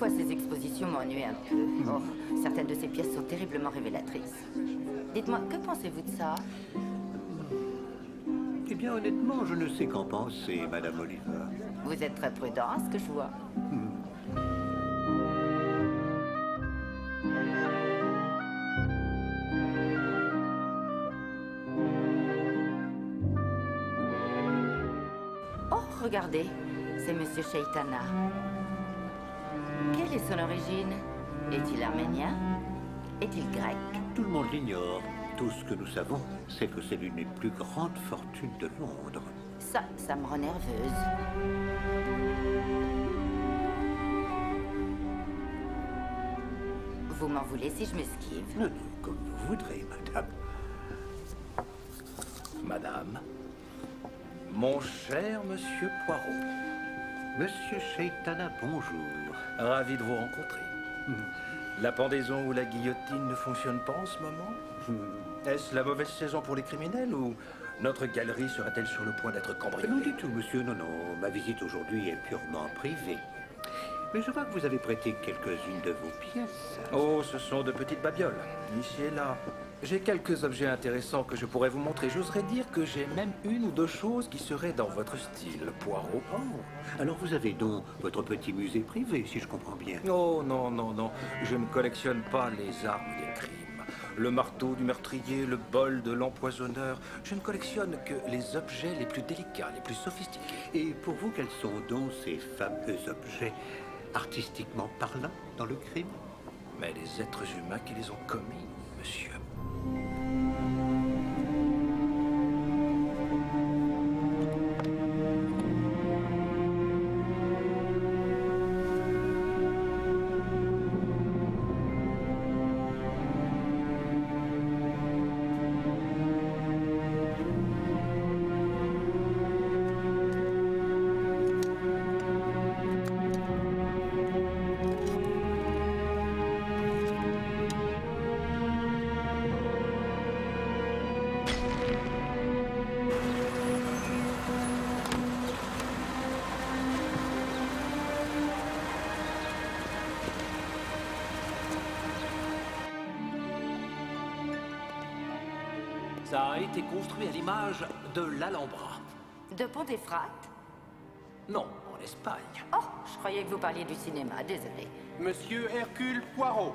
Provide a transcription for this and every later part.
Quelquefois, ces expositions m'ennuient un peu. Oh, certaines de ces pièces sont terriblement révélatrices. Dites-moi, que pensez-vous de ça? Eh bien, honnêtement, je ne sais qu'en penser, Madame Oliver. Vous êtes très prudent, à ce que je vois. Oh, regardez, c'est Monsieur Chaitana. Quelle est son origine? Est-il arménien? Est-il grec? Tout le monde l'ignore. Tout ce que nous savons, c'est que c'est l'une des plus grandes fortunes de Londres. Ça me rend nerveuse. Vous m'en voulez si je m'esquive? Non, non, comme vous voudrez, madame. Madame, mon cher monsieur Poirot, Monsieur Chaitana, bonjour. ravi de vous rencontrer. La pendaison ou la guillotine ne fonctionne pas en ce moment? Est-ce la mauvaise saison pour les criminels ou notre galerie serait-elle sur le point d'être cambriolée? Non du tout, monsieur, non, non. Ma visite aujourd'hui est purement privée. Mais je vois que vous avez prêté quelques-unes de vos pièces. Oh, ce sont de petites babioles, ici et là. J'ai quelques objets intéressants que je pourrais vous montrer. J'oserais dire que j'ai même une ou deux choses qui seraient dans votre style, Poirot. Oh, alors vous avez donc votre petit musée privé, si je comprends bien. Oh, non, non, non. Je ne collectionne pas les armes des crimes. Le marteau du meurtrier, le bol de l'empoisonneur. Je ne collectionne que les objets les plus délicats, les plus sophistiqués. Et pour vous, quels sont donc ces fameux objets, artistiquement parlant, dans le crime? Mais les êtres humains qui les ont commis, monsieur. Ça a été construit à l'image de l'Alhambra. De Pontefract? Non, en Espagne. Oh, je croyais que vous parliez du cinéma, désolé. Monsieur Hercule Poirot.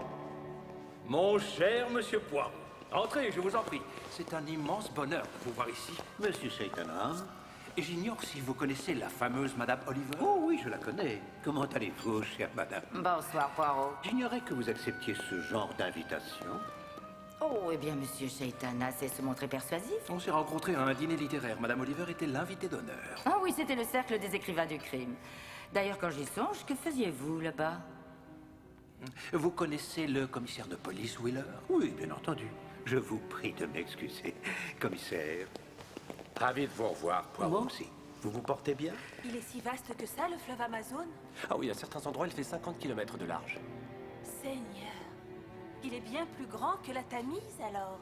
Mon cher monsieur Poirot, entrez, je vous en prie. C'est un immense bonheur de vous voir ici. Monsieur Chaitana? Et j'ignore si vous connaissez la fameuse Madame Oliver. Oh oui, je la connais. Comment allez-vous, chère madame? Bonsoir, Poirot. J'ignorais que vous acceptiez ce genre d'invitation. Oh, eh bien, Monsieur Chaitana sait se montrer persuasif. On s'est rencontrés à un dîner littéraire. Madame Oliver était l'invitée d'honneur. Ah oui, c'était le cercle des écrivains du crime. D'ailleurs, quand j'y songe, que faisiez-vous là-bas? Vous connaissez le commissaire de police, Wheeler? Oui, bien entendu. Je vous prie de m'excuser, commissaire. Ravi de vous revoir, Poirot. Moi aussi. Vous vous portez bien? Il est si vaste que ça, le fleuve Amazon? Ah oui, à certains endroits, il fait 50 km de large. Seigneur, il est bien plus grand que la Tamise, alors.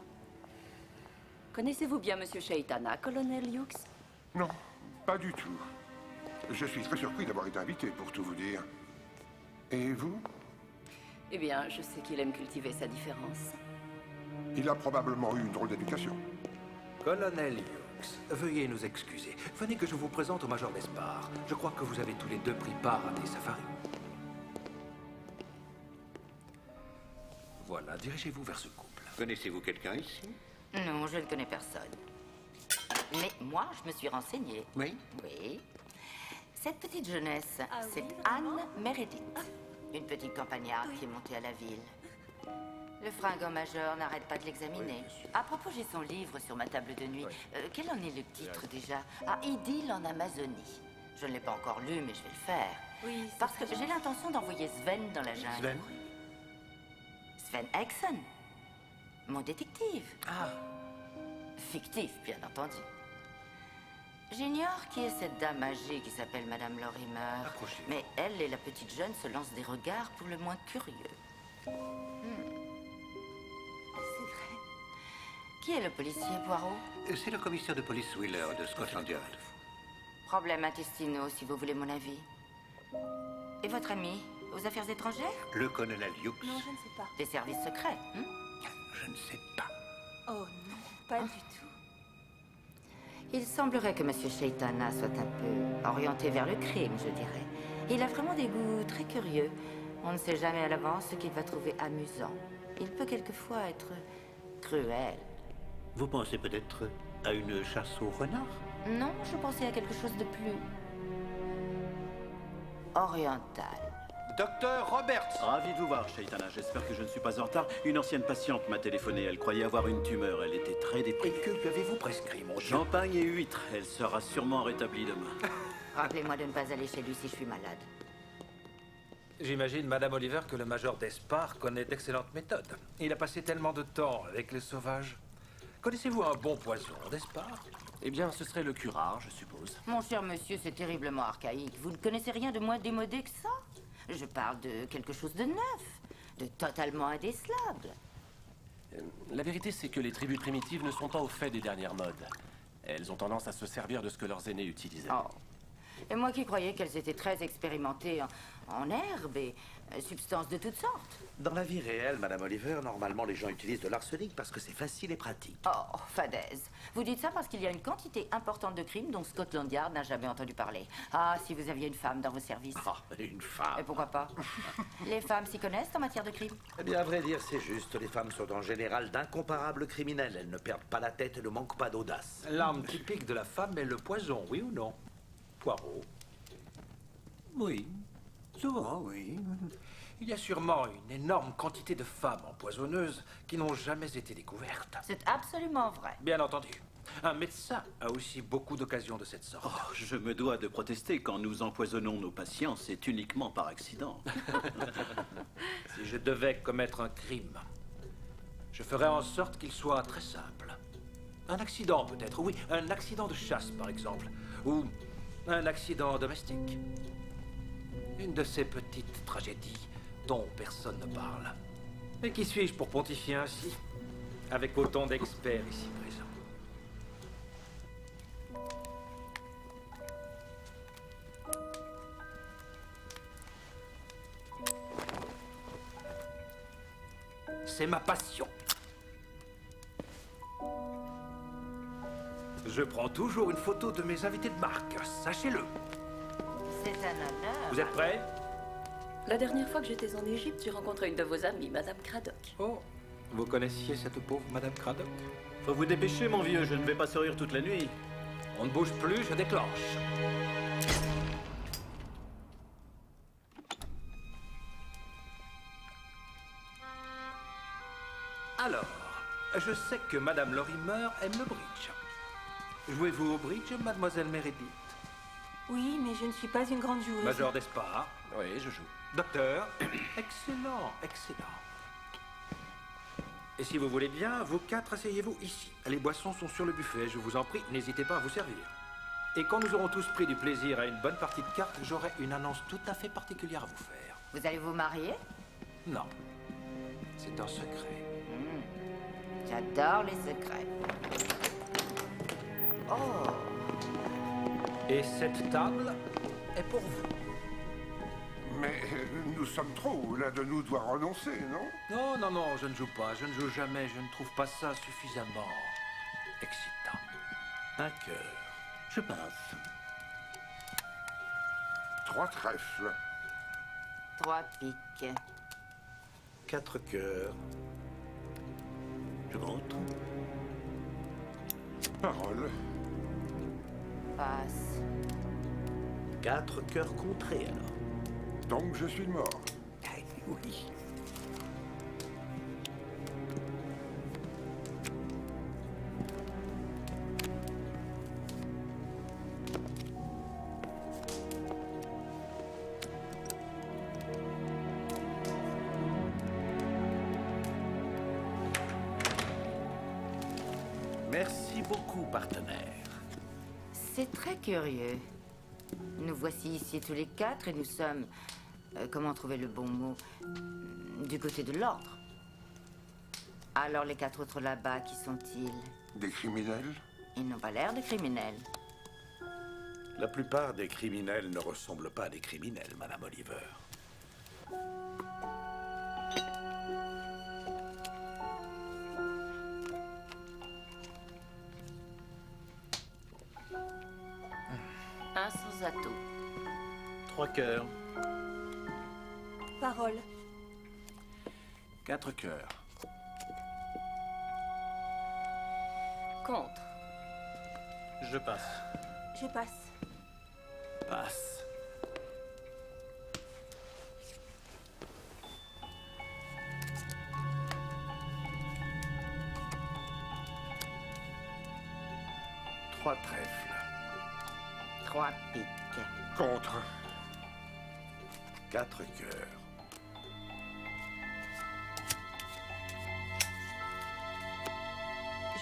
Connaissez-vous bien Monsieur Chaitana, colonel Hughes? Non, pas du tout. Je suis très surpris d'avoir été invité, pour tout vous dire. Et vous? Eh bien, je sais qu'il aime cultiver sa différence. Il a probablement eu une drôle d'éducation. Colonel Hughes, veuillez nous excuser. Venez que je vous présente au Major Despard. Je crois que vous avez tous les deux pris part à des safaris. Voilà, dirigez-vous vers ce couple. Connaissez-vous quelqu'un ici? Non, je ne connais personne. Mais moi, je me suis renseignée. Oui. Oui. Cette petite jeunesse, Ah oui, c'est vraiment? Anne Meredith. Une petite campagnarde qui est montée à la ville. Le fringant major n'arrête pas de l'examiner. À propos, j'ai son livre sur ma table de nuit. Quel en est le titre déjà? Ah, Idylle en Amazonie. Je ne l'ai pas encore lu, mais je vais le faire. Oui, c'est Parce que très j'ai gentil. l'intention d'envoyer Sven dans la jungle. Sven? Sven Exon. Mon détective. Ah, Fictif, bien entendu. J'ignore qui est cette dame âgée qui s'appelle Madame Lorimer. Approchez. Mais elle et la petite jeune se lancent des regards pour le moins curieux. C'est vrai. Qui est le policier, Poirot? C'est le commissaire de police Wheeler de Scotland Yard. Problèmes intestinaux, si vous voulez mon avis. Et votre ami? aux affaires étrangères? Le colonel Hughes? Non, je ne sais pas. Des services secrets, hein? Je ne sais pas. Oh non, pas du tout. Il semblerait que Monsieur Shaitana soit un peu orienté vers le crime, je dirais. Il a vraiment des goûts très curieux. On ne sait jamais à l'avance ce qu'il va trouver amusant. Il peut quelquefois être cruel. Vous pensez peut-être à une chasse au renard? Non, je pensais à quelque chose de plus oriental. Docteur Roberts! Ravi de vous voir, Shaitana. J'espère que je ne suis pas en retard. Une ancienne patiente m'a téléphoné. Elle croyait avoir une tumeur. Elle était très Et déprimée. que lui avez-vous prescrit, mon Dieu? Champagne et huîtres. Elle sera sûrement rétablie demain. Rappelez-moi de ne pas aller chez lui si je suis malade. J'imagine, Madame Oliver, que le major Despard connaît d'excellentes méthodes. Il a passé tellement de temps avec les sauvages. Connaissez-vous un bon poison, Despard? Eh bien, ce serait le curare, je suppose. Mon cher monsieur, c'est terriblement archaïque. Vous ne connaissez rien de moins démodé que ça? Je parle de quelque chose de neuf, de totalement indécelable. La vérité, c'est que les tribus primitives ne sont pas au fait des dernières modes. Elles ont tendance à se servir de ce que leurs aînés utilisaient. Oh. Et moi qui croyais qu'elles étaient très expérimentées en herbes et substances de toutes sortes. Dans la vie réelle, Madame Oliver, normalement les gens utilisent de l'arsenic parce que c'est facile et pratique. Oh, fadaise. Vous dites ça parce qu'il y a une quantité importante de crimes dont Scotland Yard n'a jamais entendu parler. Ah, si vous aviez une femme dans vos services. Ah, une femme. Et pourquoi pas? Les femmes s'y connaissent en matière de crimes? Eh bien, à vrai dire, c'est juste. Les femmes sont en général d'incomparables criminels. Elles ne perdent pas la tête et ne manquent pas d'audace. L'arme typique de la femme est le poison, oui ou non? Poireau. Oui. Souvent, oui. Il y a sûrement une énorme quantité de femmes empoisonneuses qui n'ont jamais été découvertes. C'est absolument vrai. Bien entendu. Un médecin a aussi beaucoup d'occasions de cette sorte. Oh, je me dois de protester. Quand nous empoisonnons nos patients, c'est uniquement par accident. Si je devais commettre un crime, je ferais en sorte qu'il soit très simple. Un accident peut-être, oui, un accident de chasse par exemple, ou un accident domestique. Une de ces petites tragédies dont personne ne parle. Et qui suis-je pour pontifier ainsi, avec autant d'experts ici présents? C'est ma passion. Je prends toujours une photo de mes invités de marque, sachez-le. C'est un honneur. Vous êtes prêts? La dernière fois que j'étais en Égypte, j'ai rencontré une de vos amies, Madame Craddock. Oh, vous connaissiez cette pauvre Madame Craddock? Faut vous dépêcher, mon vieux. Je ne vais pas sourire toute la nuit. On ne bouge plus, je déclenche. Alors, je sais que Madame Lorimer aime le bridge. Jouez-vous au bridge, Mademoiselle Meredith? Oui, mais je ne suis pas une grande joueuse. Major Despard? Oui, je joue. Docteur? Excellent, excellent. Et si vous voulez bien, vous quatre, asseyez-vous ici. Les boissons sont sur le buffet, je vous en prie, n'hésitez pas à vous servir. Et quand nous aurons tous pris du plaisir à une bonne partie de cartes, j'aurai une annonce tout à fait particulière à vous faire. Vous allez vous marier? Non, c'est un secret. J'adore les secrets. Oh, Et cette table est pour vous. Mais nous sommes trop. L'un de nous doit renoncer, non? Non, non, non, je ne joue pas, je ne joue jamais, je ne trouve pas ça suffisamment excitant. Un cœur. Je passe. 3 trèfles. 3 piques. 4 cœurs. Je rentre. Parole. Passe. 4 cœurs contrés alors. Donc je suis mort. Oui. Merci beaucoup, partenaire. C'est très curieux. Nous voici ici tous les 4 et nous sommes... comment trouver le bon mot? Du côté de l'ordre. Alors les 4 autres là-bas, qui sont-ils? Des criminels? Ils n'ont pas l'air de criminels. La plupart des criminels ne ressemblent pas à des criminels, Madame Oliver. Un sans atout. 3 cœurs. Parole. 4 cœurs. Contre. Je passe. Je passe. Passe. Trois trèfles. 3 piques. Contre. 4 cœurs.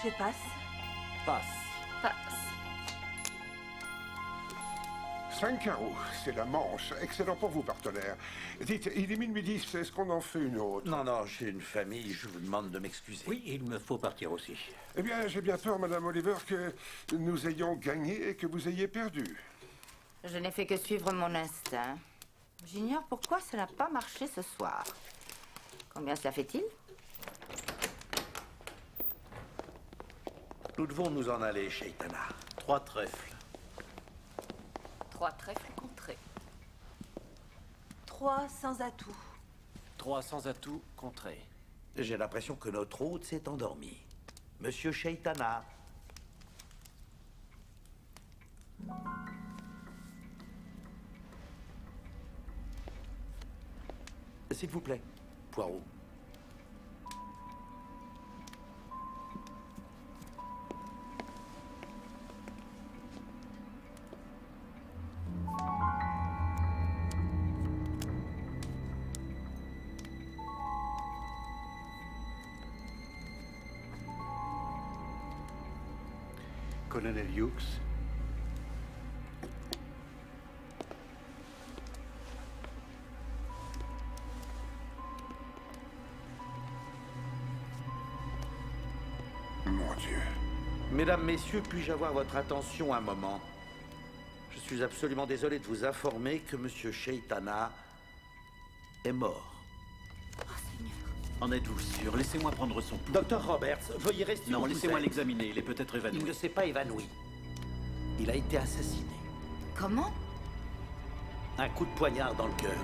Je passe. Passe. Passe. 5 carreaux, c'est la manche. Excellent pour vous, partenaire. Dites, il est minuit 10, est-ce qu'on en fait une autre? Non, non, j'ai une famille, je vous demande de m'excuser. Oui, il me faut partir aussi. Eh bien, j'ai bien peur, Madame Oliver, que nous ayons gagné et que vous ayez perdu. Je n'ai fait que suivre mon instinct. J'ignore pourquoi ça n'a pas marché ce soir. Combien cela fait-il? Nous devons nous en aller, Shaitana. 3 trèfles. 3 trèfles contrés. 3 sans atout. 3 sans atout contrés. J'ai l'impression que notre hôte s'est endormi. Monsieur Shaitana. S'il vous plaît, Poirot. Colonel Hughes. Mon Dieu. Mesdames, Messieurs, puis-je avoir votre attention un moment? Je suis absolument désolé de vous informer que Monsieur Shaitana est mort. En êtes-vous sûr? Laissez-moi prendre son pouls. Docteur Roberts, veuillez rester où Non, vous laissez-moi êtes. l'examiner. Il est peut-être évanoui. Il ne s'est pas évanoui. Il a été assassiné. Comment? Un coup de poignard dans le cœur.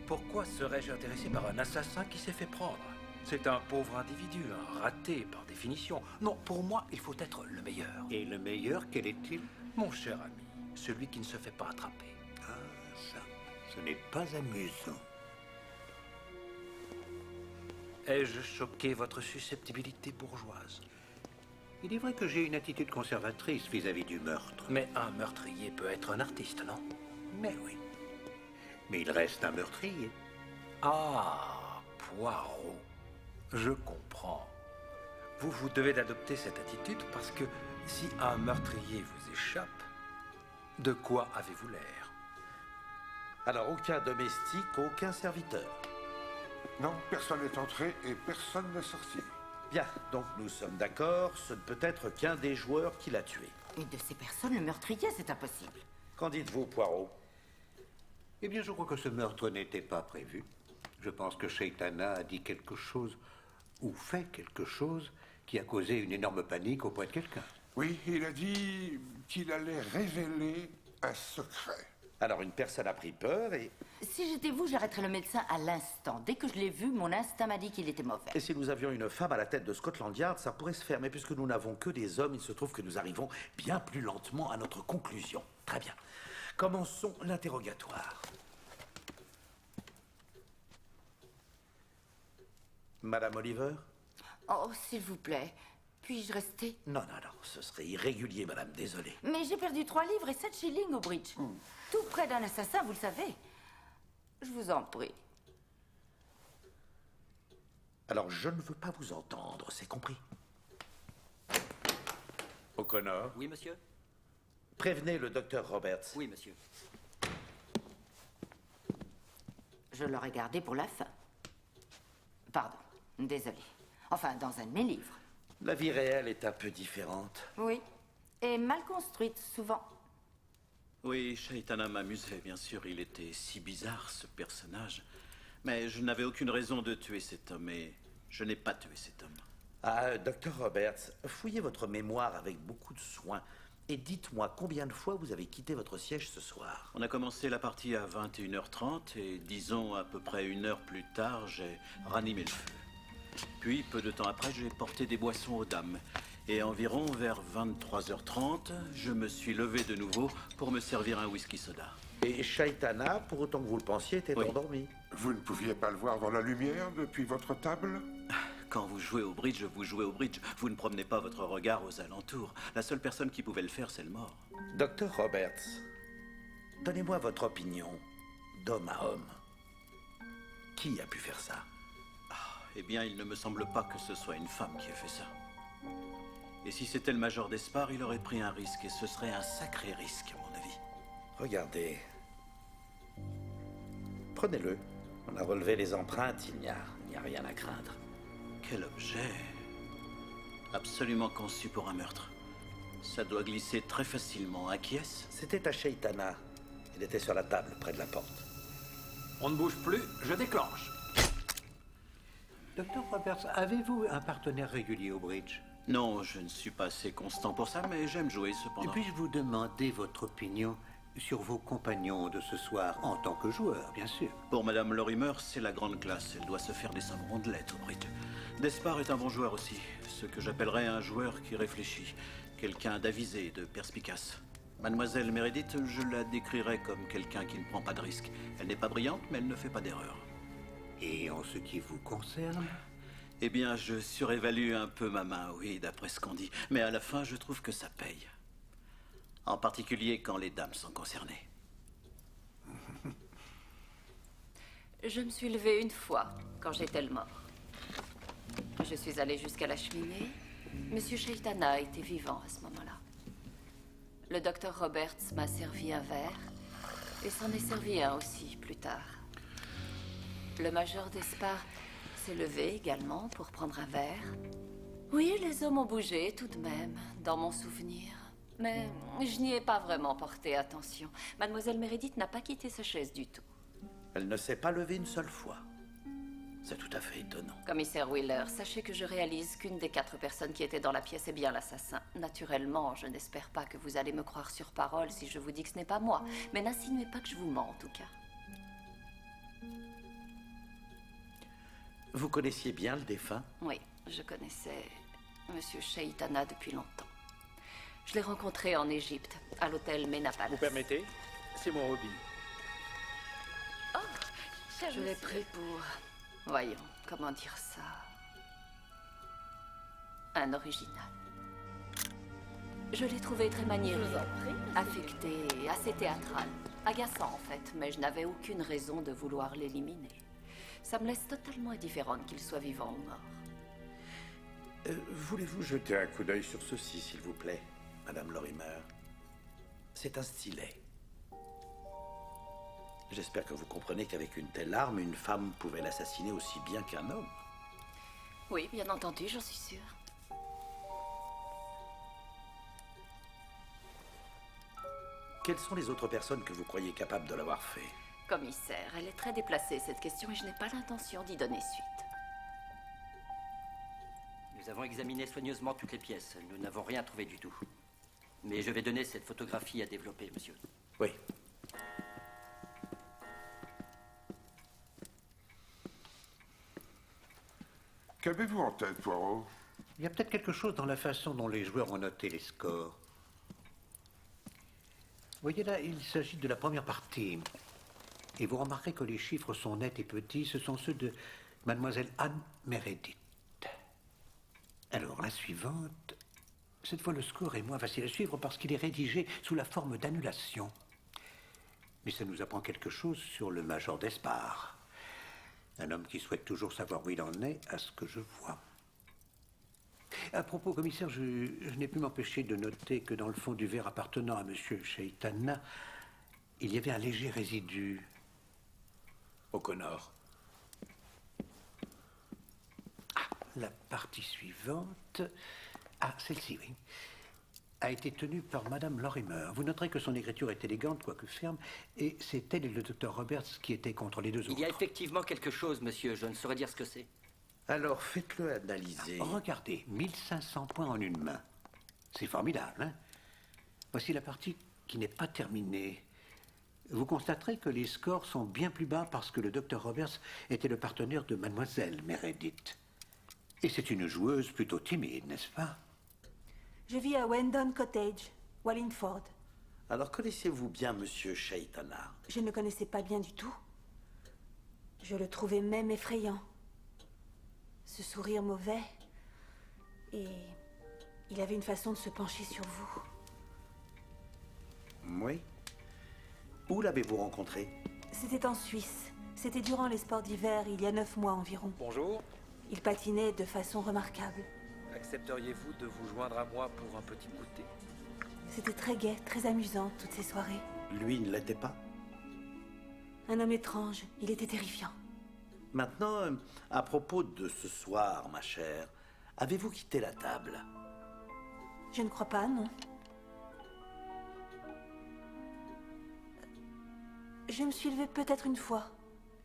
Pourquoi serais-je intéressé par un assassin qui s'est fait prendre? C'est un pauvre individu, un raté par définition. Non, pour moi, il faut être le meilleur. Et le meilleur, quel est-il? Mon cher ami, celui qui ne se fait pas attraper. Ah, ça, ce n'est pas amusant. Ai-je choqué votre susceptibilité bourgeoise? Il est vrai que j'ai une attitude conservatrice vis-à-vis du meurtre. Mais un meurtrier peut être un artiste, non? Mais oui. Mais il reste un meurtrier. Ah, Poirot. Je comprends. Vous devez d'adopter cette attitude parce que si un meurtrier vous échappe, de quoi avez-vous l'air? Alors, aucun domestique, aucun serviteur. Non, personne n'est entré et personne n'est sorti. Bien, donc nous sommes d'accord, ce ne peut être qu'un des joueurs qui l'a tué. Une de ces personnes, le meurtrier, c'est impossible. Qu'en dites-vous, Poirot? Eh bien, je crois que ce meurtre n'était pas prévu. Je pense que Shaitana a dit quelque chose, ou fait quelque chose, qui a causé une énorme panique auprès de quelqu'un. Oui, il a dit qu'il allait révéler un secret. Alors, une personne a pris peur et... Si j'étais vous, j'arrêterais le médecin à l'instant. Dès que je l'ai vu, mon instinct m'a dit qu'il était mauvais. Et si nous avions une femme à la tête de Scotland Yard, ça pourrait se faire. Mais puisque nous n'avons que des hommes, il se trouve que nous arrivons bien plus lentement à notre conclusion. Très bien. Commençons l'interrogatoire. Madame Oliver? Oh, s'il vous plaît, puis-je rester? Non, non, non, ce serait irrégulier, madame, désolé. Mais j'ai perdu 3 livres et 7 shillings au bridge. Tout près d'un assassin, vous le savez. Je vous en prie. Alors, je ne veux pas vous entendre, c'est compris? O'Connor? Oui, monsieur? Prévenez le docteur Roberts. Oui, monsieur. Je l'aurais gardé pour la fin. Pardon, désolé. Enfin, dans un de mes livres. La vie réelle est un peu différente. Oui, et mal construite, souvent. Oui, Shaitana m'amusait, bien sûr. Il était si bizarre, ce personnage. Mais je n'avais aucune raison de tuer cet homme, et je n'ai pas tué cet homme. Ah, Docteur Roberts, fouillez votre mémoire avec beaucoup de soin et dites-moi combien de fois vous avez quitté votre siège ce soir. On a commencé la partie à 21h30 et disons à peu près 1 heure plus tard, j'ai ranimé le feu. Puis, peu de temps après, j'ai porté des boissons aux dames. Et environ vers 23h30, je me suis levé de nouveau pour me servir un whisky soda. Et Shaitana, pour autant que vous le pensiez, était endormi. Vous ne pouviez pas le voir dans la lumière depuis votre table? Quand vous jouez au bridge, vous jouez au bridge. Vous ne promenez pas votre regard aux alentours. La seule personne qui pouvait le faire, c'est le mort. Docteur Roberts, donnez-moi votre opinion d'homme à homme. Qui a pu faire ça? Eh bien, il ne me semble pas que ce soit une femme qui ait fait ça. Et si c'était le major d'Espar, il aurait pris un risque, et ce serait un sacré risque, à mon avis. Regardez. Prenez-le. On a relevé les empreintes, il n'y a rien à craindre. Quel objet! Absolument conçu pour un meurtre. Ça doit glisser très facilement. À qui est-ce? C'était à Shaitana. Il était sur la table, près de la porte. On ne bouge plus, je déclenche. Docteur Roberts, avez-vous un partenaire régulier au bridge? Non, je ne suis pas assez constant pour ça, mais j'aime jouer cependant. Puis-je vous demander votre opinion sur vos compagnons de ce soir, en tant que joueur, bien sûr? Pour Madame Lorimer, c'est la grande classe. Elle doit se faire des sommes rondelettes au bridge. Despard est un bon joueur aussi. Ce que j'appellerais un joueur qui réfléchit. Quelqu'un d'avisé, de perspicace. Mademoiselle Meredith, je la décrirais comme quelqu'un qui ne prend pas de risques. Elle n'est pas brillante, mais elle ne fait pas d'erreur. Et en ce qui vous concerne? Eh bien, je surévalue un peu ma main, oui, d'après ce qu'on dit. Mais à la fin, je trouve que ça paye. En particulier quand les dames sont concernées. Je me suis levée une fois, quand j'étais le mort. Je suis allée jusqu'à la cheminée. Monsieur Shaitana était vivant à ce moment-là. Le docteur Roberts m'a servi un verre, et s'en est servi un aussi, plus tard. Le major d'Espar s'est levé également pour prendre un verre. Oui, les hommes ont bougé tout de même, dans mon souvenir. Mais je n'y ai pas vraiment porté attention. Mademoiselle Meredith n'a pas quitté sa chaise du tout. Elle ne s'est pas levée une seule fois. C'est tout à fait étonnant. Commissaire Wheeler, sachez que je réalise qu'une des 4 personnes qui étaient dans la pièce est bien l'assassin. Naturellement, je n'espère pas que vous allez me croire sur parole si je vous dis que ce n'est pas moi. Mais n'insinuez pas que je vous mens, en tout cas. Vous connaissiez bien le défunt? Oui, je connaissais Monsieur Shaitana depuis longtemps. Je l'ai rencontré en Égypte, à l'hôtel Mena Palace. Vous permettez? C'est mon hobby. Oh, je l'ai pris pour... Voyons, comment dire ça? Un original. Je l'ai trouvé très maniéré, affecté, assez théâtral. Agaçant, en fait, mais je n'avais aucune raison de vouloir l'éliminer. Ça me laisse totalement indifférente qu'il soit vivant ou mort. Voulez-vous jeter un coup d'œil sur ceci, s'il vous plaît, Madame Lorimer? C'est un stylet. J'espère que vous comprenez qu'avec une telle arme, une femme pouvait l'assassiner aussi bien qu'un homme. Oui, bien entendu, j'en suis sûre. Quelles sont les autres personnes que vous croyez capables de l'avoir fait? Commissaire, elle est très déplacée, cette question, et je n'ai pas l'intention d'y donner suite. Nous avons examiné soigneusement toutes les pièces. Nous n'avons rien trouvé du tout. Mais je vais donner cette photographie à développer, monsieur. Oui. Qu'avez-vous en tête, Poirot? Il y a peut-être quelque chose dans la façon dont les joueurs ont noté les scores. Voyez là, il s'agit de la première partie. Et vous remarquerez que les chiffres sont nets et petits. Ce sont ceux de Mademoiselle Anne Meredith. Alors, la suivante... Cette fois, le score est moins facile à suivre parce qu'il est rédigé sous la forme d'annulation. Mais ça nous apprend quelque chose sur le major d'Espar. Un homme qui souhaite toujours savoir où il en est, à ce que je vois. À propos, commissaire, je n'ai pu m'empêcher de noter que dans le fond du verre appartenant à Monsieur Shaitana, il y avait un léger résidu. O'Connor. Ah, la partie suivante... Ah, celle-ci, oui. a été tenu par Madame Lorimer. Vous noterez que son écriture est élégante, quoique ferme, et c'est elle et le docteur Roberts qui étaient contre les deux autres. Il y a effectivement quelque chose, monsieur. Je ne saurais dire ce que c'est. Alors, faites-le analyser. Regardez, 1500 points en une main. C'est formidable, hein? Voici la partie qui n'est pas terminée. Vous constaterez que les scores sont bien plus bas parce que le docteur Roberts était le partenaire de Mademoiselle Meredith. Et c'est une joueuse plutôt timide, n'est-ce pas? Je vis à Wendon Cottage, Wallingford. Alors, connaissez-vous bien Monsieur Shaitana? Je ne le connaissais pas bien du tout. Je le trouvais même effrayant. Ce sourire mauvais. Et il avait une façon de se pencher sur vous. Oui. Où l'avez-vous rencontré? C'était en Suisse. C'était durant les sports d'hiver, il y a 9 mois environ. Bonjour. Il patinait de façon remarquable. Accepteriez-vous de vous joindre à moi pour un petit goûter? C'était très gai, très amusant, toutes ces soirées. Lui ne l'était pas? Un homme étrange, il était terrifiant. Maintenant, à propos de ce soir, ma chère, avez-vous quitté la table? Je ne crois pas, non. Je me suis levée peut-être une fois.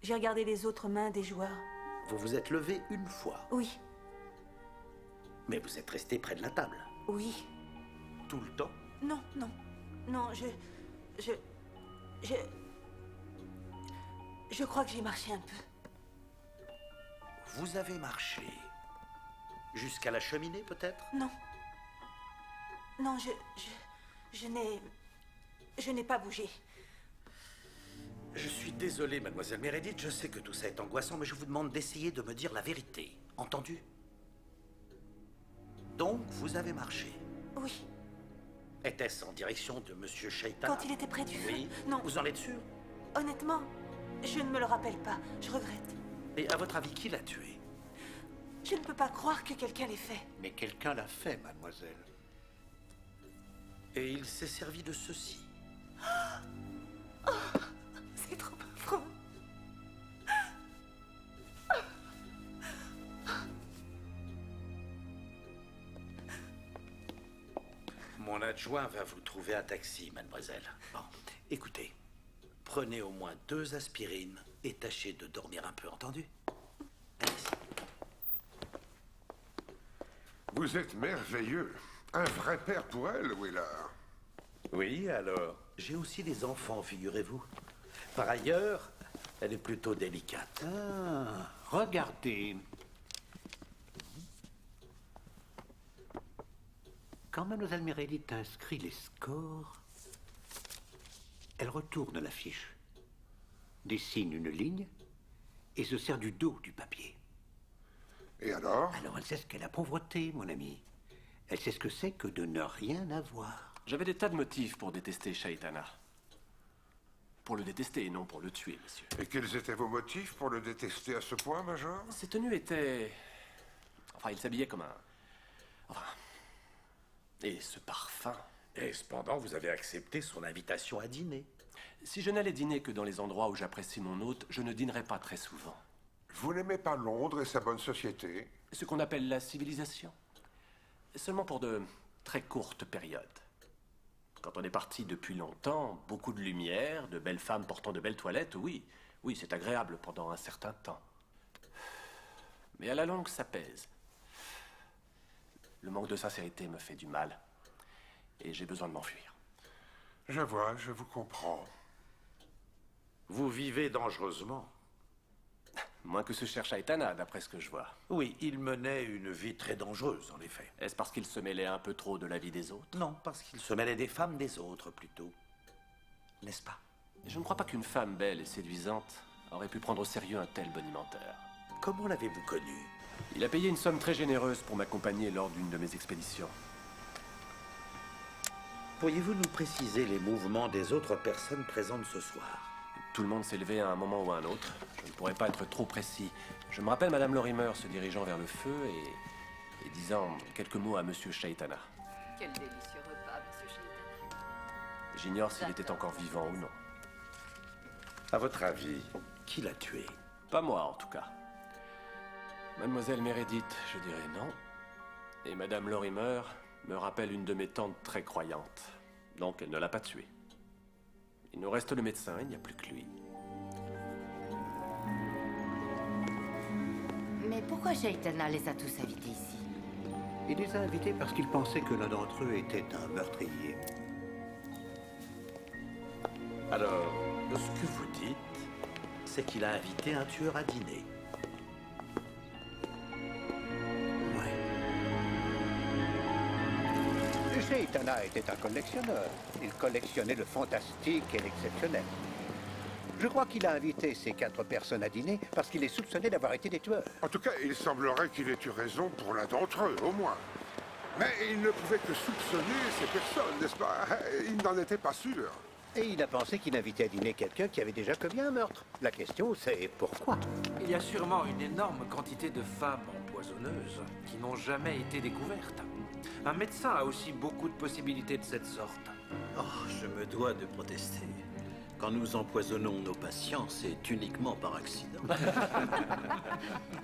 J'ai regardé les autres mains des joueurs. Vous vous êtes levé une fois? Oui. Mais vous êtes resté près de la table? Oui. Tout le temps? Non, non. Non, Je crois que j'ai marché un peu. Vous avez marché jusqu'à la cheminée, peut-être? Non. Non, je n'ai pas bougé. Je suis désolé, mademoiselle Meredith, je sais que tout ça est angoissant, mais je vous demande d'essayer de me dire la vérité. Entendu? Donc, vous avez marché? Oui. Était-ce en direction de Monsieur Shaitana? Quand il était près du feu? Oui. Non. Vous en êtes sûr? Honnêtement, je ne me le rappelle pas. Je regrette. Et à votre avis, qui l'a tué? Je ne peux pas croire que quelqu'un l'ait fait. Mais quelqu'un l'a fait, mademoiselle. Et il s'est servi de ceci. Oh, c'est trop affreux. Mon adjoint va vous trouver un taxi, mademoiselle. Bon, écoutez, prenez au moins 2 aspirines et tâchez de dormir un peu, entendu? Allez-y. Vous êtes merveilleux. Un vrai père pour elle, Willard. Oui, alors? J'ai aussi des enfants, figurez-vous. Par ailleurs, elle est plutôt délicate. Ah, regardez. Quand Mademoiselle Meredith inscrit les scores, elle retourne la fiche, dessine une ligne et se sert du dos du papier. Et alors? Alors elle sait ce qu'est la pauvreté, mon ami. Elle sait ce que c'est que de ne rien avoir. J'avais des tas de motifs pour détester Shaitana. Pour le détester et non pour le tuer, monsieur. Et quels étaient vos motifs pour le détester à ce point, Major? Ses tenues étaient... Enfin, il s'habillait comme un... Enfin... Et ce parfum... Et cependant, vous avez accepté son invitation à dîner. Si je n'allais dîner que dans les endroits où j'apprécie mon hôte, je ne dînerais pas très souvent. Vous n'aimez pas Londres et sa bonne société? Ce qu'on appelle la civilisation. Seulement pour de très courtes périodes. Quand on est parti depuis longtemps, beaucoup de lumière, de belles femmes portant de belles toilettes, oui, c'est agréable pendant un certain temps. Mais à la longue, ça pèse. Le manque de sincérité me fait du mal. Et j'ai besoin de m'enfuir. Je vois, je vous comprends. Vous vivez dangereusement. Moins que ce cher Shaitana, d'après ce que je vois. Oui, il menait une vie très dangereuse, en effet. Est-ce parce qu'il se mêlait un peu trop de la vie des autres? Non, parce qu'il se mêlait des femmes des autres, plutôt. N'est-ce pas? Je ne crois pas qu'une femme belle et séduisante aurait pu prendre au sérieux un tel bonimenteur. Comment l'avez-vous connu? Il a payé une somme très généreuse pour m'accompagner lors d'une de mes expéditions. Pourriez-vous nous préciser les mouvements des autres personnes présentes ce soir? Tout le monde s'est levé à un moment ou à un autre. Je ne pourrais pas être trop précis. Je me rappelle Madame Lorimer se dirigeant vers le feu et disant quelques mots à Monsieur Shaitana. Quel délicieux repas, Monsieur Shaitana. J'ignore s'il était encore vivant ou non. À votre avis, qui l'a tué? Pas moi, en tout cas. Mademoiselle Meredith, je dirais non. Et Madame Lorimer, me rappelle une de mes tantes très croyantes. Donc elle ne l'a pas tué. Il nous reste le médecin, il n'y a plus que lui. Mais pourquoi Shaitana les a tous invités ici? Il les a invités parce qu'il pensait que l'un d'entre eux était un meurtrier. Alors, ce que vous dites, c'est qu'il a invité un tueur à dîner. Shaitana était un collectionneur. Il collectionnait le fantastique et l'exceptionnel. Je crois qu'il a invité ces 4 personnes à dîner parce qu'il les soupçonnait d'avoir été des tueurs. En tout cas, il semblerait qu'il ait eu raison pour l'un d'entre eux, au moins. Mais il ne pouvait que soupçonner ces personnes, n'est-ce pas? Il n'en était pas sûr. Et il a pensé qu'il invitait à dîner quelqu'un qui avait déjà commis un meurtre. La question, c'est pourquoi? Il y a sûrement une énorme quantité de femmes empoisonneuses qui n'ont jamais été découvertes. Un médecin a aussi beaucoup de possibilités de cette sorte. Oh, je me dois de protester. Quand nous empoisonnons nos patients, c'est uniquement par accident.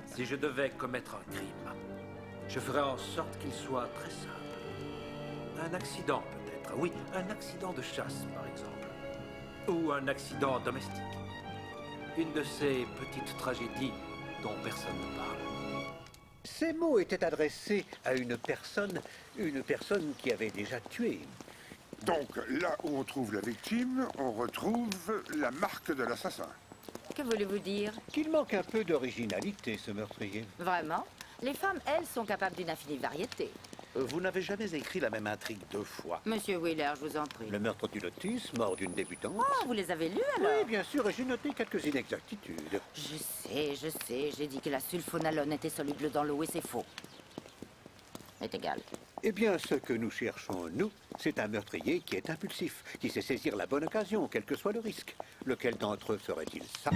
Si je devais commettre un crime, je ferais en sorte qu'il soit très simple. Un accident peut-être, oui, un accident de chasse par exemple. Ou un accident domestique. Une de ces petites tragédies dont personne ne parle. Ces mots étaient adressés à une personne qui avait déjà tué. Donc, là où on trouve la victime, on retrouve la marque de l'assassin. Que voulez-vous dire? Qu'il manque un peu d'originalité, ce meurtrier. Vraiment? Les femmes, elles, sont capables d'une infinie variété. Vous n'avez jamais écrit la même intrigue 2 fois. Monsieur Wheeler, je vous en prie. Le meurtre du Lotus, mort d'une débutante. Oh, vous les avez lus alors? Oui, bien sûr, et j'ai noté quelques inexactitudes. Je sais, j'ai dit que la sulfonalone était soluble dans l'eau et c'est faux. C'est égal. Eh bien, ce que nous cherchons, nous, c'est un meurtrier qui est impulsif, qui sait saisir la bonne occasion, quel que soit le risque. Lequel d'entre eux serait-il ça?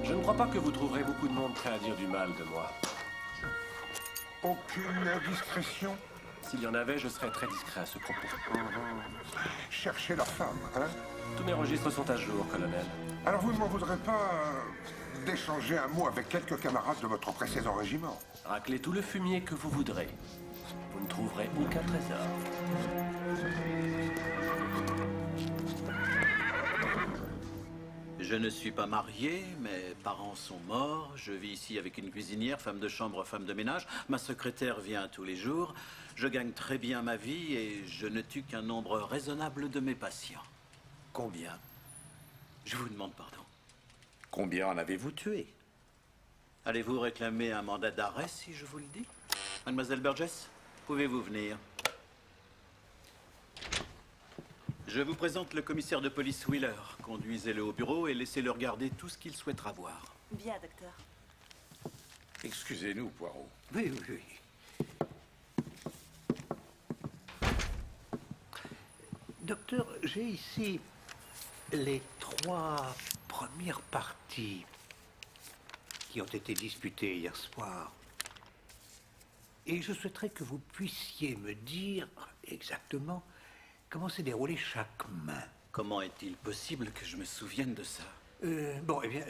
Je ne crois pas que vous trouverez beaucoup de monde prêt à dire du mal de moi. Aucune indiscrétion? S'il y en avait, je serais très discret à ce propos. Cherchez leur femme, hein? Tous mes registres sont à jour, colonel. Alors vous ne m'en voudrez pas d'échanger un mot avec quelques camarades de votre précédent régiment? Raclez tout le fumier que vous voudrez. Vous ne trouverez aucun trésor. Je ne suis pas marié, mes parents sont morts. Je vis ici avec une cuisinière, femme de chambre, femme de ménage. Ma secrétaire vient tous les jours. Je gagne très bien ma vie et je ne tue qu'un nombre raisonnable de mes patients. Combien? Je vous demande pardon. Combien en avez-vous tué? Allez-vous réclamer un mandat d'arrêt si je vous le dis? Mademoiselle Burgess, pouvez-vous venir? Je vous présente le commissaire de police Wheeler. Conduisez-le au bureau et laissez-le regarder tout ce qu'il souhaitera voir. Bien, docteur. Excusez-nous, Poirot. Oui, oui, oui. Docteur, j'ai ici les 3 premières parties qui ont été disputées hier soir. Et je souhaiterais que vous puissiez me dire exactement comment s'est déroulée chaque main. Comment est-il possible que je me souvienne de ça? Bon, eh bien,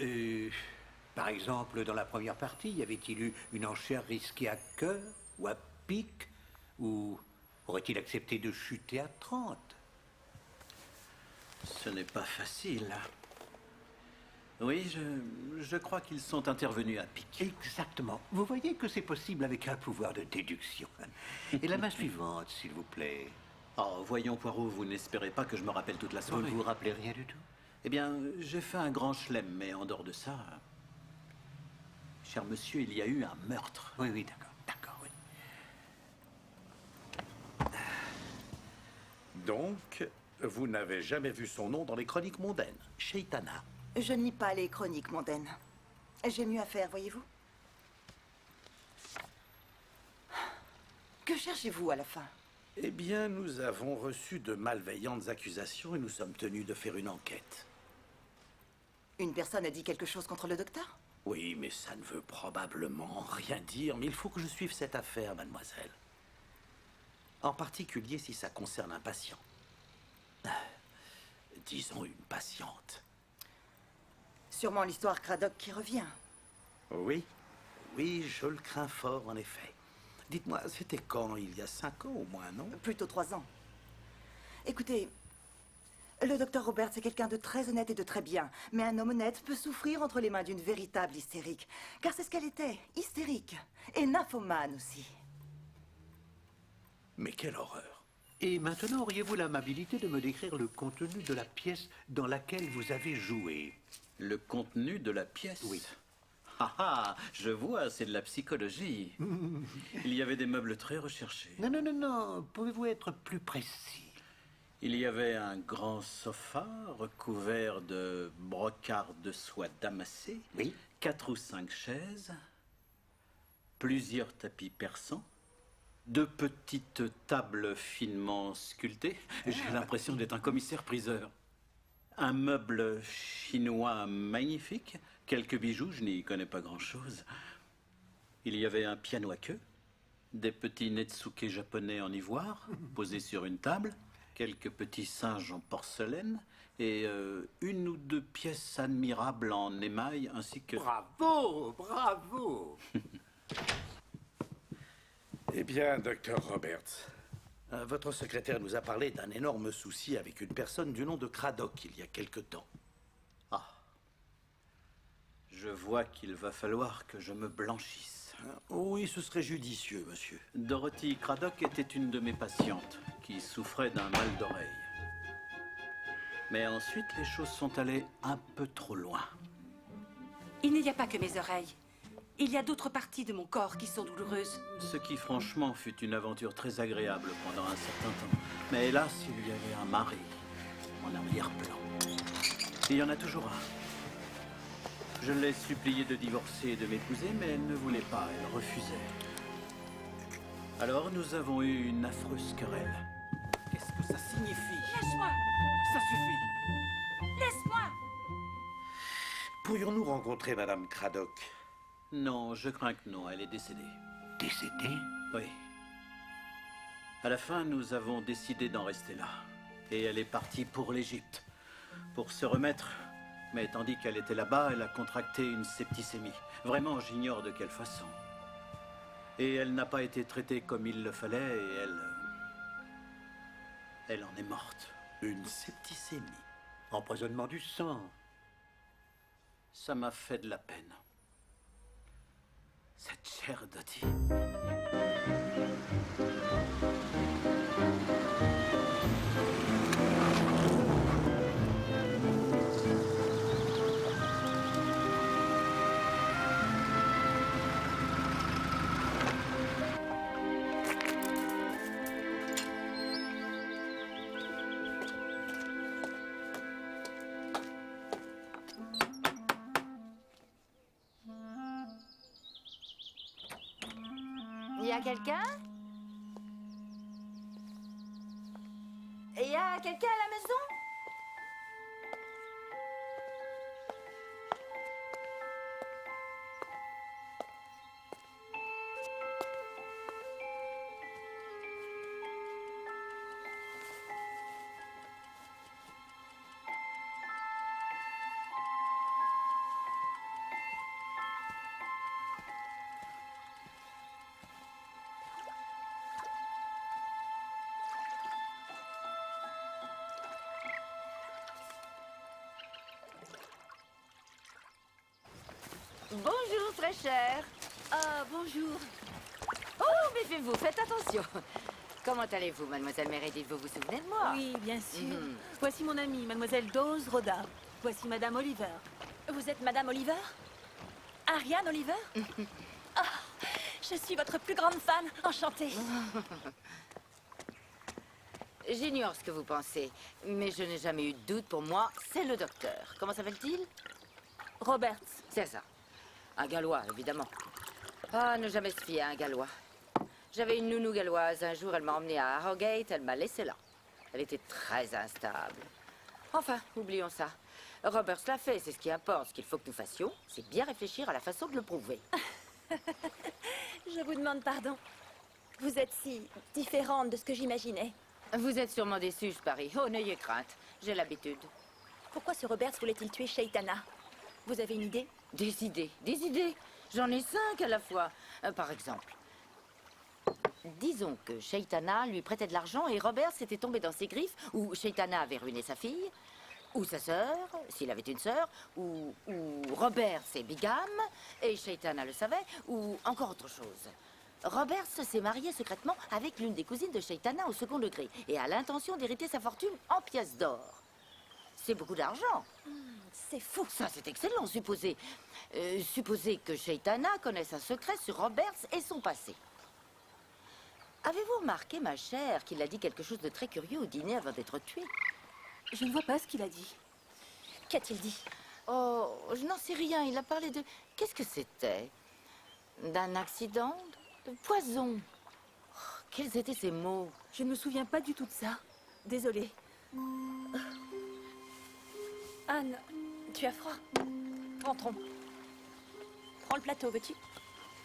par exemple, dans la première partie, y avait-il eu une enchère risquée à cœur ou à pique? Ou aurait-il accepté de chuter à 30? Ce n'est pas facile. Oui, je crois qu'ils sont intervenus à pic. Exactement. Vous voyez que c'est possible avec un pouvoir de déduction. Et la main suivante, s'il vous plaît. Oh, voyons, Poirot, vous n'espérez pas que je me rappelle toute la Vous soirée? ne vous rappelez rien du tout? Eh bien, j'ai fait un grand chelem, mais en dehors de ça... Cher monsieur, il y a eu un meurtre. Oui, oui, d'accord, d'accord, oui. Donc, vous n'avez jamais vu son nom dans les chroniques mondaines. Shaitana. Je ne lis pas les chroniques mondaines. J'ai mieux à faire, voyez-vous. Que cherchez-vous à la fin? Eh bien, nous avons reçu de malveillantes accusations et nous sommes tenus de faire une enquête. Une personne a dit quelque chose contre le docteur? Oui, mais ça ne veut probablement rien dire, mais il faut que je suive cette affaire, mademoiselle. En particulier si ça concerne un patient. Disons une patiente. Sûrement l'histoire Craddock qui revient. Oui, oui, je le crains fort, en effet. Dites-moi, c'était quand? Il y a 5 ans au moins, non? Plutôt 3 ans. Écoutez, le docteur Roberts est quelqu'un de très honnête et de très bien. Mais un homme honnête peut souffrir entre les mains d'une véritable hystérique. Car c'est ce qu'elle était, hystérique. Et nymphomane aussi. Mais quelle horreur! Et maintenant, auriez-vous l'amabilité de me décrire le contenu de la pièce dans laquelle vous avez joué? Le contenu de la pièce? Oui. Ah ah, je vois, c'est de la psychologie. Il y avait des meubles très recherchés. Non, non, non, non. Pouvez-vous être plus précis? Il y avait un grand sofa recouvert de brocart de soie damassée. Oui. 4 ou 5 chaises. Plusieurs tapis persans. 2 petites tables finement sculptées. J'ai l'impression d'être un commissaire-priseur. Un meuble chinois magnifique. Quelques bijoux, je n'y connais pas grand-chose. Il y avait un piano à queue. Des petits netsuke japonais en ivoire, posés sur une table. Quelques petits singes en porcelaine. Et 1 ou 2 pièces admirables en émail, ainsi que... Bravo, bravo. Eh bien, docteur Roberts, votre secrétaire nous a parlé d'un énorme souci avec une personne du nom de Craddock il y a quelque temps. Ah. Je vois qu'il va falloir que je me blanchisse. Oui, ce serait judicieux, monsieur. Dorothy Craddock était une de mes patientes qui souffrait d'un mal d'oreille. Mais ensuite, les choses sont allées un peu trop loin. Il n'y a pas que mes oreilles. Il y a d'autres parties de mon corps qui sont douloureuses. Ce qui, franchement, fut une aventure très agréable pendant un certain temps. Mais hélas, il y avait un mari en arrière-plan. Il y en a toujours un. Je l'ai suppliée de divorcer et de m'épouser, mais elle ne voulait pas, elle refusait. Alors nous avons eu une affreuse querelle. Qu'est-ce que ça signifie? Lâche-moi! Ça suffit! Laisse-moi! Pourrions-nous rencontrer Madame Craddock? Non, je crains que non, elle est décédée. Décédée? Oui. À la fin, nous avons décidé d'en rester là. Et elle est partie pour l'Égypte. Pour se remettre. Mais tandis qu'elle était là-bas, elle a contracté une septicémie. Vraiment, j'ignore de quelle façon. Et elle n'a pas été traitée comme il le fallait et elle en est morte. Une septicémie? Empoisonnement du sang. Ça m'a fait de la peine. Cette chère Dottie. Il y a quelqu'un? Il y a quelqu'un à la maison? Bonjour, très cher. Ah, bonjour. Oh, méfiez-vous, faites attention. Comment allez-vous, mademoiselle Meredith? Vous vous souvenez de moi? Oui, bien sûr. Voici mon amie, mademoiselle Dawes Roda. Voici madame Oliver. Vous êtes madame Oliver? Ariane Oliver? Ah, je suis votre plus grande fan. Enchantée. J'ignore ce que vous pensez, mais je n'ai jamais eu de doute. Pour moi, c'est le docteur. Comment s'appelle-t-il? Roberts. C'est ça. Un Gallois, évidemment. Ah, ne jamais se fier à un Gallois. J'avais une nounou galloise. Un jour, elle m'a emmenée à Harrogate. Elle m'a laissé là. Elle était très instable. Enfin, oublions ça. Roberts l'a fait, c'est ce qui importe. Ce qu'il faut que nous fassions, c'est bien réfléchir à la façon de le prouver. Je vous demande pardon. Vous êtes si différente de ce que j'imaginais. Vous êtes sûrement déçu, je parie. Oh, n'ayez crainte. J'ai l'habitude. Pourquoi ce Roberts voulait-il tuer Shaitana? Vous avez une idée? Des idées, des idées. J'en ai 5 à la fois. Par exemple, disons que Shaitana lui prêtait de l'argent et Roberts était tombé dans ses griffes, ou Shaitana avait ruiné sa fille, ou sa sœur, s'il avait une sœur, ou Roberts est bigame, et Shaitana le savait, ou encore autre chose. Roberts s'est marié secrètement avec l'une des cousines de Shaitana au second degré, et a l'intention d'hériter sa fortune en pièces d'or. C'est beaucoup d'argent. C'est fou. Ça, c'est excellent. Supposez que Shaitana connaisse un secret sur Roberts et son passé. Avez-vous remarqué, ma chère, qu'il a dit quelque chose de très curieux au dîner avant d'être tué? Je ne vois pas ce qu'il a dit. Qu'a-t-il dit? Oh, je n'en sais rien. Il a parlé de... Qu'est-ce que c'était? D'un accident? De poison? Oh, quels étaient ces mots? Je ne me souviens pas du tout de ça. Désolée. Anne, tu as froid? Rentrons. Prends le plateau, veux-tu?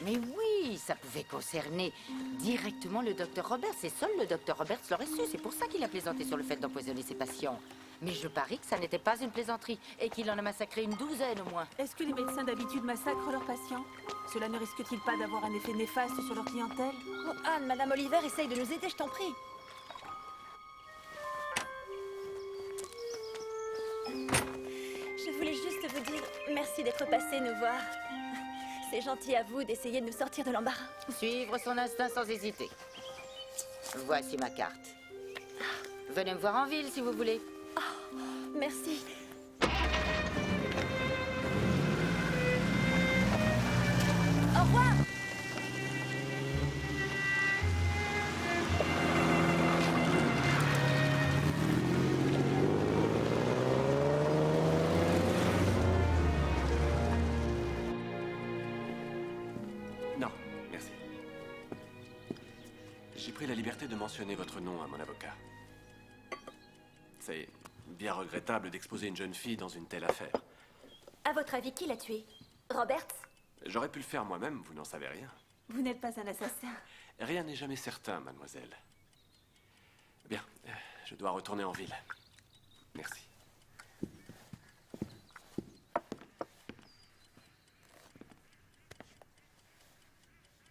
Mais oui, ça pouvait concerner directement le docteur Roberts. Et seul le docteur Roberts l'aurait su. C'est pour ça qu'il a plaisanté sur le fait d'empoisonner ses patients. Mais je parie que ça n'était pas une plaisanterie et qu'il en a massacré une douzaine au moins. Est-ce que les médecins d'habitude massacrent leurs patients? Cela ne risque-t-il pas d'avoir un effet néfaste sur leur clientèle? Oh, Anne, Madame Oliver essaye de nous aider, je t'en prie. Je voulais juste vous dire merci d'être passé nous voir. C'est gentil à vous d'essayer de nous sortir de l'embarras. Suivre son instinct sans hésiter. Voici ma carte. Venez me voir en ville si vous voulez. Oh, merci. Au revoir. Non, merci. J'ai pris la liberté de mentionner votre nom à mon avocat. C'est bien regrettable d'exposer une jeune fille dans une telle affaire. À votre avis, qui l'a tué? Roberts? J'aurais pu le faire moi-même, vous n'en savez rien. Vous n'êtes pas un assassin. Rien n'est jamais certain, mademoiselle. Bien, je dois retourner en ville. Merci.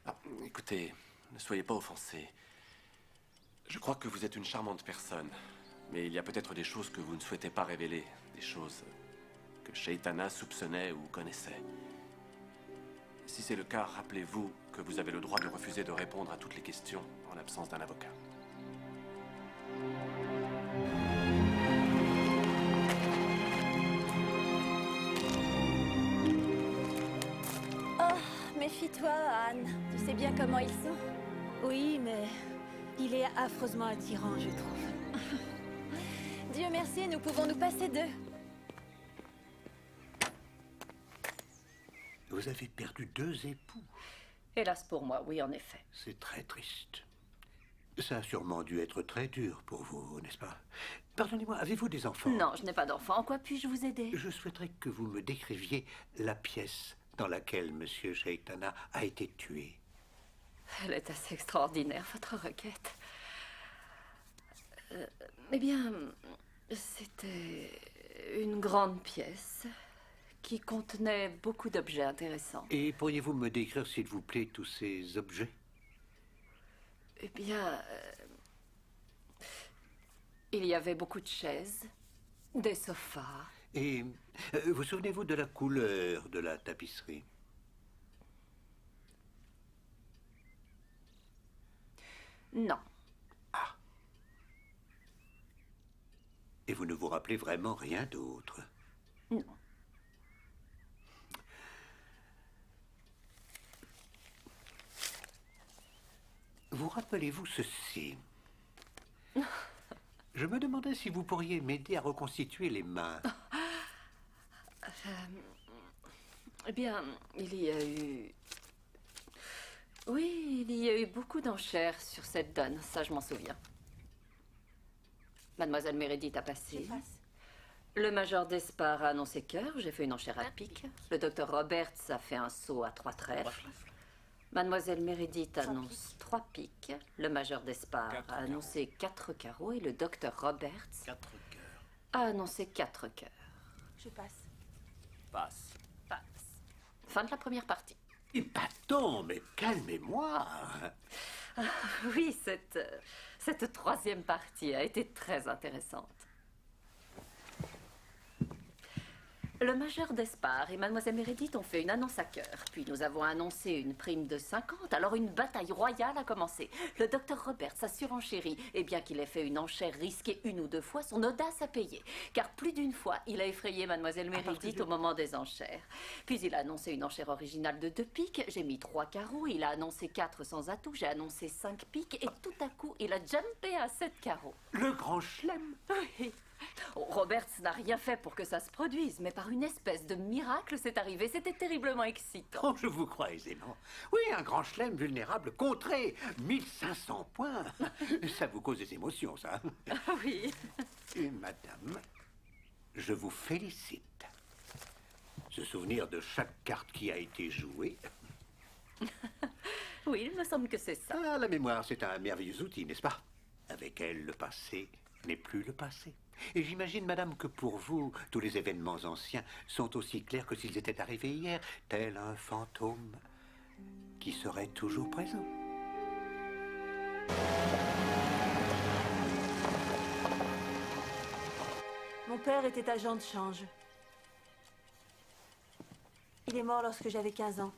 Ah, écoutez, ne soyez pas offensés. Je crois que vous êtes une charmante personne, mais il y a peut-être des choses que vous ne souhaitez pas révéler, des choses que Shaitana soupçonnait ou connaissait. Si c'est le cas, rappelez-vous que vous avez le droit de refuser de répondre à toutes les questions en l'absence d'un avocat. Oh, méfie-toi, Anne. Tu sais bien comment ils sont. Oui, mais il est affreusement attirant, je trouve. Dieu merci, nous pouvons nous passer d'eux. Vous avez perdu 2 époux. Hélas pour moi, oui, en effet. C'est très triste. Ça a sûrement dû être très dur pour vous, n'est-ce pas? Pardonnez-moi, avez-vous des enfants? Non, je n'ai pas d'enfant. En quoi puis-je vous aider? Je souhaiterais que vous me décriviez la pièce dans laquelle Monsieur Shaitana a été tué. Elle est assez extraordinaire, votre requête. Eh bien, c'était une grande pièce qui contenait beaucoup d'objets intéressants. Et pourriez-vous me décrire, s'il vous plaît, tous ces objets? Eh bien, il y avait beaucoup de chaises, des sofas. Et vous souvenez-vous de la couleur de la tapisserie? Non. Ah. Et vous ne vous rappelez vraiment rien d'autre? Non. Vous rappelez-vous ceci? Je me demandais si vous pourriez m'aider à reconstituer les mains. Eh bien, il y a eu... Oui, il y a eu beaucoup d'enchères sur cette donne, ça je m'en souviens. Mademoiselle Meredith a passé. Le major Despard a annoncé cœur, j'ai fait une enchère à pic. Le docteur Roberts a fait un saut à 3 trèfles. Mademoiselle Meredith annonce 3 piques, le major d'Espard a annoncé 4 carreaux et le docteur Roberts 4 cœurs. a annoncé 4 cœurs. Je passe. Passe. Passe. Fin de la première partie. Et pardon, mais calmez-moi. Ah, oui, cette troisième partie a été très intéressante. Le major d'Espard et Mademoiselle Meredith ont fait une annonce à cœur. Puis nous avons annoncé une prime de 50. Alors une bataille royale a commencé. Le docteur Roberts a surenchéri. Et bien qu'il ait fait une enchère risquée 1 ou 2 fois, son audace a payé. Car plus d'une fois, il a effrayé Mademoiselle Meredith au moment des enchères. Puis il a annoncé une enchère originale de 2 piques. J'ai mis 3 carreaux. Il a annoncé 4 sans atout. J'ai annoncé 5 piques. Et tout à coup, il a jumpé à 7 carreaux. Le grand chelem. Oui. Roberts n'a rien fait pour que ça se produise, mais par une espèce de miracle, c'est arrivé. C'était terriblement excitant. Oh, je vous crois aisément. Oui, un grand chelem vulnérable contré. 1500 points. Ça vous cause des émotions, ça. Oui. Et madame, je vous félicite. Se souvenir de chaque carte qui a été jouée. Oui, il me semble que c'est ça. Ah, la mémoire, c'est un merveilleux outil, n'est-ce pas? Avec elle, le passé n'est plus le passé. Et j'imagine, madame, que pour vous, tous les événements anciens sont aussi clairs que s'ils étaient arrivés hier, tel un fantôme qui serait toujours présent. Mon père était agent de change. Il est mort lorsque j'avais 15 ans.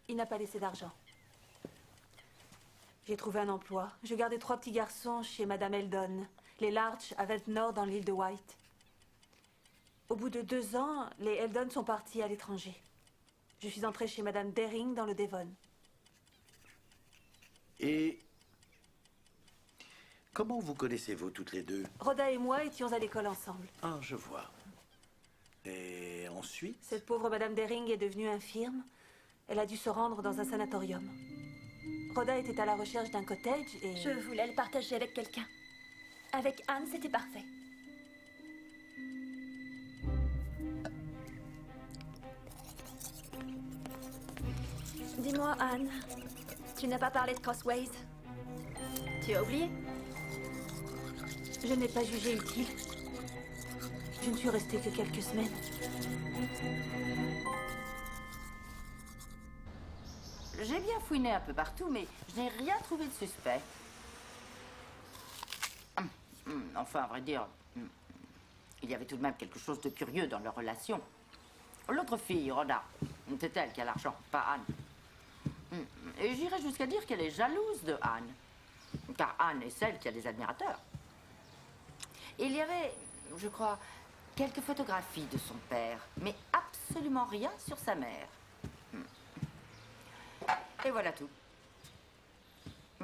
Il n'a pas laissé d'argent. J'ai trouvé un emploi. Je gardais 3 petits garçons chez Madame Eldon, les Larch à Ventnor dans l'île de White. Au bout de 2 ans, les Eldon sont partis à l'étranger. Je suis entrée chez Madame Dering dans le Devon. Et comment vous connaissez-vous toutes les deux? Rhoda et moi étions à l'école ensemble. Ah, je vois. Et ensuite? Cette pauvre Madame Dering est devenue infirme. Elle a dû se rendre dans un sanatorium. Rhoda était à la recherche d'un cottage et... Je voulais le partager avec quelqu'un. Avec Anne, c'était parfait. Dis-moi, Anne, tu n'as pas parlé de Crossways? Tu as oublié? Je n'ai pas jugé utile. Je ne suis restée que quelques semaines. J'ai bien fouiné un peu partout, mais je n'ai rien trouvé de suspect. Enfin, à vrai dire, il y avait tout de même quelque chose de curieux dans leur relation. L'autre fille, Rhoda, c'est elle qui a l'argent, pas Anne. Et j'irais jusqu'à dire qu'elle est jalouse de Anne. Car Anne est celle qui a des admirateurs. Il y avait, je crois, quelques photographies de son père, mais absolument rien sur sa mère. Et voilà tout.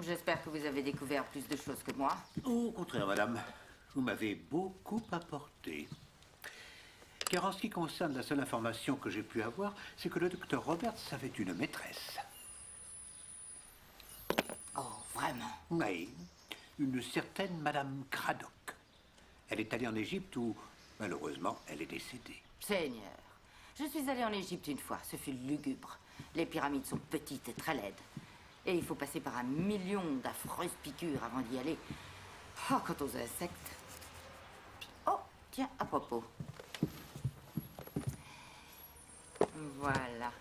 J'espère que vous avez découvert plus de choses que moi. Au contraire, madame. Vous m'avez beaucoup apporté. Car en ce qui concerne la seule information que j'ai pu avoir, c'est que le docteur Roberts avait une maîtresse. Oh, vraiment? Oui, une certaine Madame Craddock. Elle est allée en Égypte où, malheureusement, elle est décédée. Seigneur, je suis allée en Égypte une fois. Ce fut lugubre. Les pyramides sont petites et très laides. Et il faut passer par 1 million d'affreuses piqûres avant d'y aller. Oh, quant aux insectes. Oh, tiens, à propos. Voilà.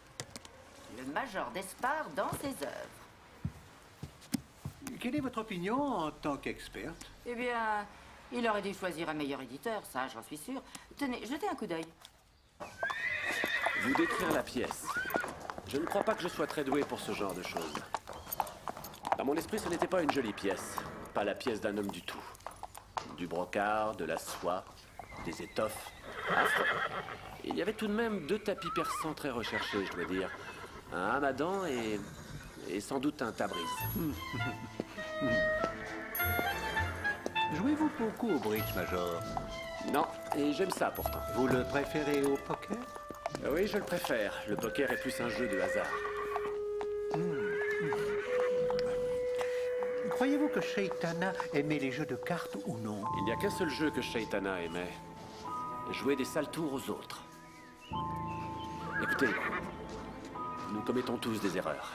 Le major d'Espard dans ses œuvres. Quelle est votre opinion en tant qu'experte? Eh bien, il aurait dû choisir un meilleur éditeur, ça, j'en suis sûre. Tenez, jetez un coup d'œil. Vous décrire la pièce. Je ne crois pas que je sois très doué pour ce genre de choses. Dans mon esprit, ce n'était pas une jolie pièce. Pas la pièce d'un homme du tout. Du brocart, de la soie, des étoffes. Affreux. Il y avait tout de même 2 tapis persans très recherchés, je dois dire. Un hamadan et sans doute un tabriz. Jouez-vous beaucoup au bridge, Major? Non, et j'aime ça pourtant. Vous le préférez au poker? Oui, je le préfère. Le poker est plus un jeu de hasard. Croyez-vous que Shaitana aimait les jeux de cartes ou non? Il n'y a qu'un seul jeu que Shaitana aimait. Jouer des sales tours aux autres. Écoutez, Nous commettons tous des erreurs.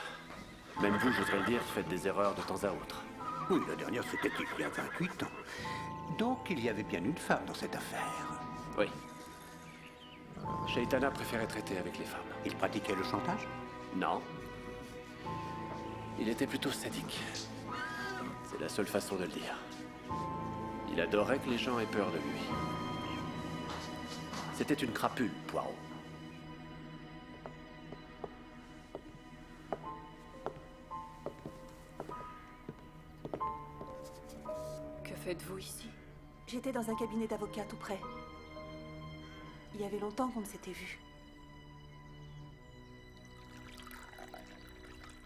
Même vous, j'oserais le dire, faites des erreurs de temps à autre. Oui, la dernière, c'était il y a 28 ans. Donc, il y avait bien une femme dans cette affaire. Oui. Shaitana préférait traiter avec les femmes. Il pratiquait le chantage? Non. Il était plutôt sadique. C'est la seule façon de le dire. Il adorait que les gens aient peur de lui. C'était une crapule, Poirot. Que faites-vous ici? J'étais dans un cabinet d'avocat tout près. Il y avait longtemps qu'on ne s'était vus.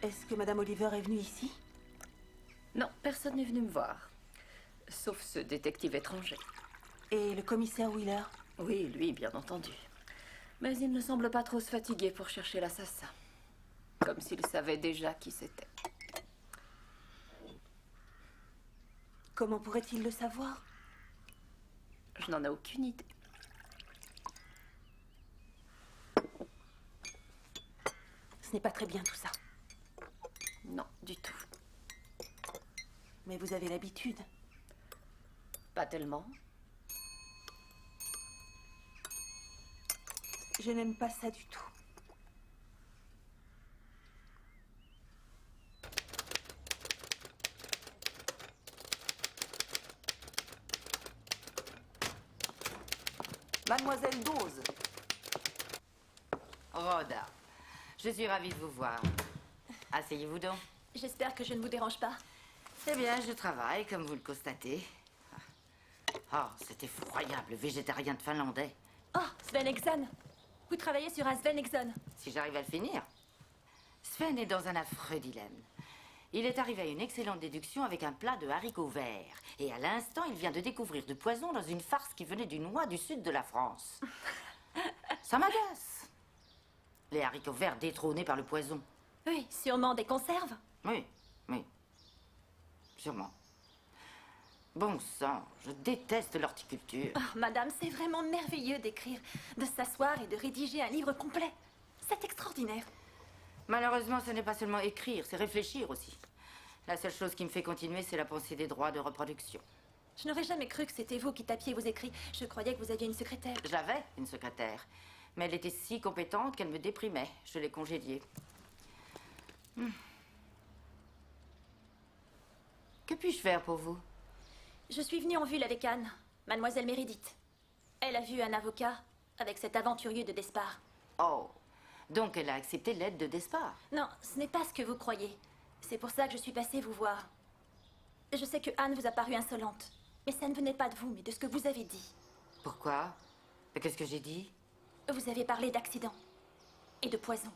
Est-ce que Madame Oliver est venue ici? Non, personne n'est venu me voir. Sauf ce détective étranger. Et le commissaire Wheeler? Oui, lui, bien entendu. Mais il ne semble pas trop se fatiguer pour chercher l'assassin. Comme s'il savait déjà qui c'était. Comment pourrait-il le savoir? Je n'en ai aucune idée. Ce n'est pas très bien tout ça. Non, du tout. Mais vous avez l'habitude. Pas tellement. Je n'aime pas ça du tout. Mademoiselle Dawes. Rhoda, je suis ravie de vous voir. Asseyez-vous donc. J'espère que je ne vous dérange pas. Eh bien, je travaille, comme vous le constatez. Oh, c'est effroyable, le végétarien de finlandais. Oh, Sven Exxon. Vous travaillez sur un Sven Exxon. Si j'arrive à le finir. Sven est dans un affreux dilemme. Il est arrivé à une excellente déduction avec un plat de haricots verts. Et à l'instant, il vient de découvrir du poison dans une farce qui venait du noix du sud de la France. Ça m'agace. Les haricots verts détrônés par le poison. Oui, sûrement des conserves. Oui, oui. Sûrement. Bon sang, je déteste l'horticulture. Oh, madame, c'est vraiment merveilleux d'écrire, de s'asseoir et de rédiger un livre complet. C'est extraordinaire. Malheureusement, ce n'est pas seulement écrire, c'est réfléchir aussi. La seule chose qui me fait continuer, c'est la pensée des droits de reproduction. Je n'aurais jamais cru que c'était vous qui tapiez vos écrits. Je croyais que vous aviez une secrétaire. J'avais une secrétaire, mais elle était si compétente qu'elle me déprimait. Je l'ai congédiée. Que puis-je faire pour vous? Je suis venue en ville avec Anne, mademoiselle Meredith. Elle a vu un avocat avec cet aventurier de Despard. Oh, donc elle a accepté l'aide de Despard? Non, ce n'est pas ce que vous croyez. C'est pour ça que je suis passée vous voir. Je sais que Anne vous a paru insolente, mais ça ne venait pas de vous, mais de ce que vous avez dit. Pourquoi? Qu'est-ce que j'ai dit? Vous avez parlé d'accident et de poison.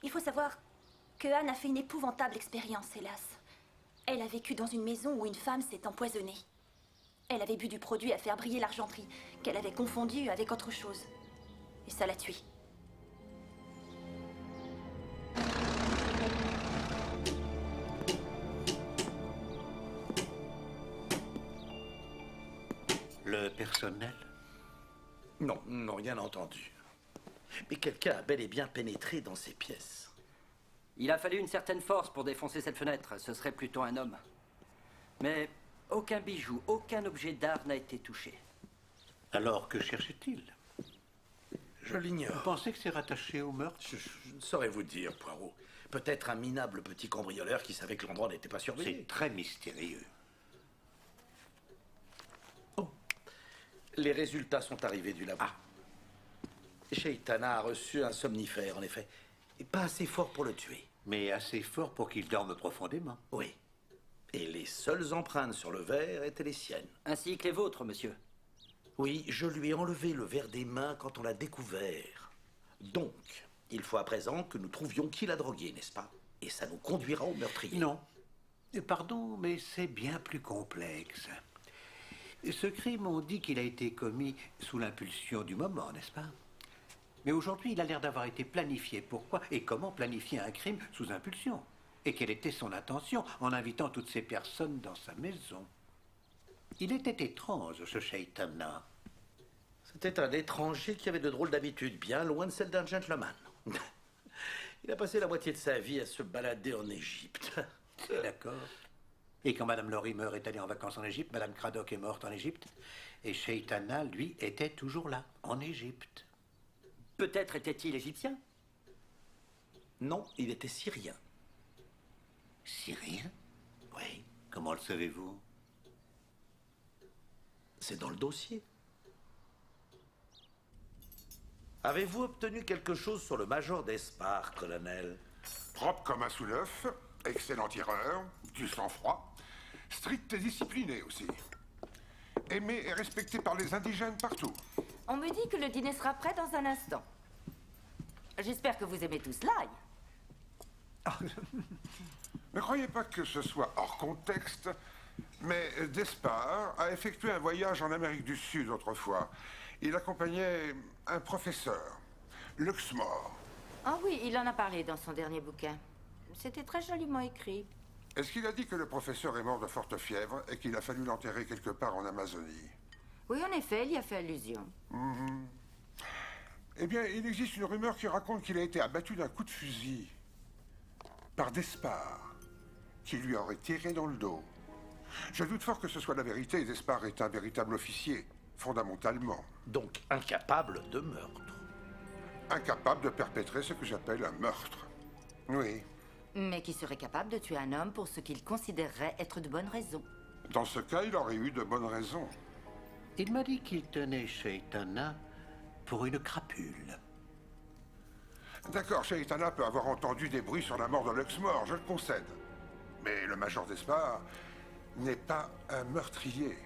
Il faut savoir que Anne a fait une épouvantable expérience, hélas. Elle a vécu dans une maison où une femme s'est empoisonnée. Elle avait bu du produit à faire briller l'argenterie, qu'elle avait confondu avec autre chose. Et ça l'a tuée. Le personnel? Non, non, rien entendu. Mais quelqu'un a bel et bien pénétré dans ces pièces. Il a fallu une certaine force pour défoncer cette fenêtre. Ce serait plutôt un homme. Mais aucun bijou, aucun objet d'art n'a été touché. Alors, que cherchait-il? Je l'ignore. Vous pensez que c'est rattaché au meurtre? Je ne saurais vous dire, Poirot. Peut-être un minable petit cambrioleur qui savait que l'endroit n'était pas surveillé. C'est très mystérieux. Les résultats sont arrivés du labo. Shaitana a reçu un somnifère, en effet. Et pas assez fort pour le tuer. Mais assez fort pour qu'il dorme profondément. Oui. Et les seules empreintes sur le verre étaient les siennes. Ainsi que les vôtres, monsieur. Oui, je lui ai enlevé le verre des mains quand on l'a découvert. Donc, il faut à présent que nous trouvions qui l'a drogué, n'est-ce pas? Et ça nous conduira au meurtrier. Non. Pardon, mais c'est bien plus complexe. Ce crime, on dit qu'il a été commis sous l'impulsion du moment, n'est-ce pas? Mais aujourd'hui, il a l'air d'avoir été planifié. Pourquoi et comment planifier un crime sous impulsion? Et quelle était son intention en invitant toutes ces personnes dans sa maison? Il était étrange, ce Shaitana. C'était un étranger qui avait de drôles d'habitudes, bien loin de celles d'un gentleman. Il a passé la moitié de sa vie à se balader en Égypte. D'accord. Et quand Madame Lorimer est allée en vacances en Égypte, Madame Craddock est morte en Égypte, et Shaitana, lui, était toujours là, en Égypte. Peut-être était-il égyptien? Non, il était syrien. Syrien? Oui. Comment le savez-vous? C'est dans le dossier. Avez-vous obtenu quelque chose sur le major d'Espard, colonel? Propre comme un sous-neuf, excellent tireur, du sang-froid, strict et discipliné aussi. Aimé et respecté par les indigènes partout. On me dit que le dîner sera prêt dans un instant. J'espère que vous aimez tous l'ail. Ne croyez pas que ce soit hors contexte, mais Despard a effectué un voyage en Amérique du Sud autrefois. Il accompagnait un professeur, Luxmore. Ah oui, il en a parlé dans son dernier bouquin. C'était très joliment écrit. Est-ce qu'il a dit que le professeur est mort de forte fièvre et qu'il a fallu l'enterrer quelque part en Amazonie? Oui, en effet, il y a fait allusion. Eh bien, il existe une rumeur qui raconte qu'il a été abattu d'un coup de fusil par Despard, qui lui aurait tiré dans le dos. Je doute fort que ce soit la vérité. Despard est un véritable officier, fondamentalement. Donc incapable de meurtre. Incapable de perpétrer ce que j'appelle un meurtre. Oui. Mais qui serait capable de tuer un homme pour ce qu'il considérerait être de bonnes raisons. Dans ce cas, il aurait eu de bonnes raisons. Il m'a dit qu'il tenait Shaitana pour une crapule. D'accord, Shaitana peut avoir entendu des bruits sur la mort de Luxmore, je le concède. Mais le major d'Espard n'est pas un meurtrier.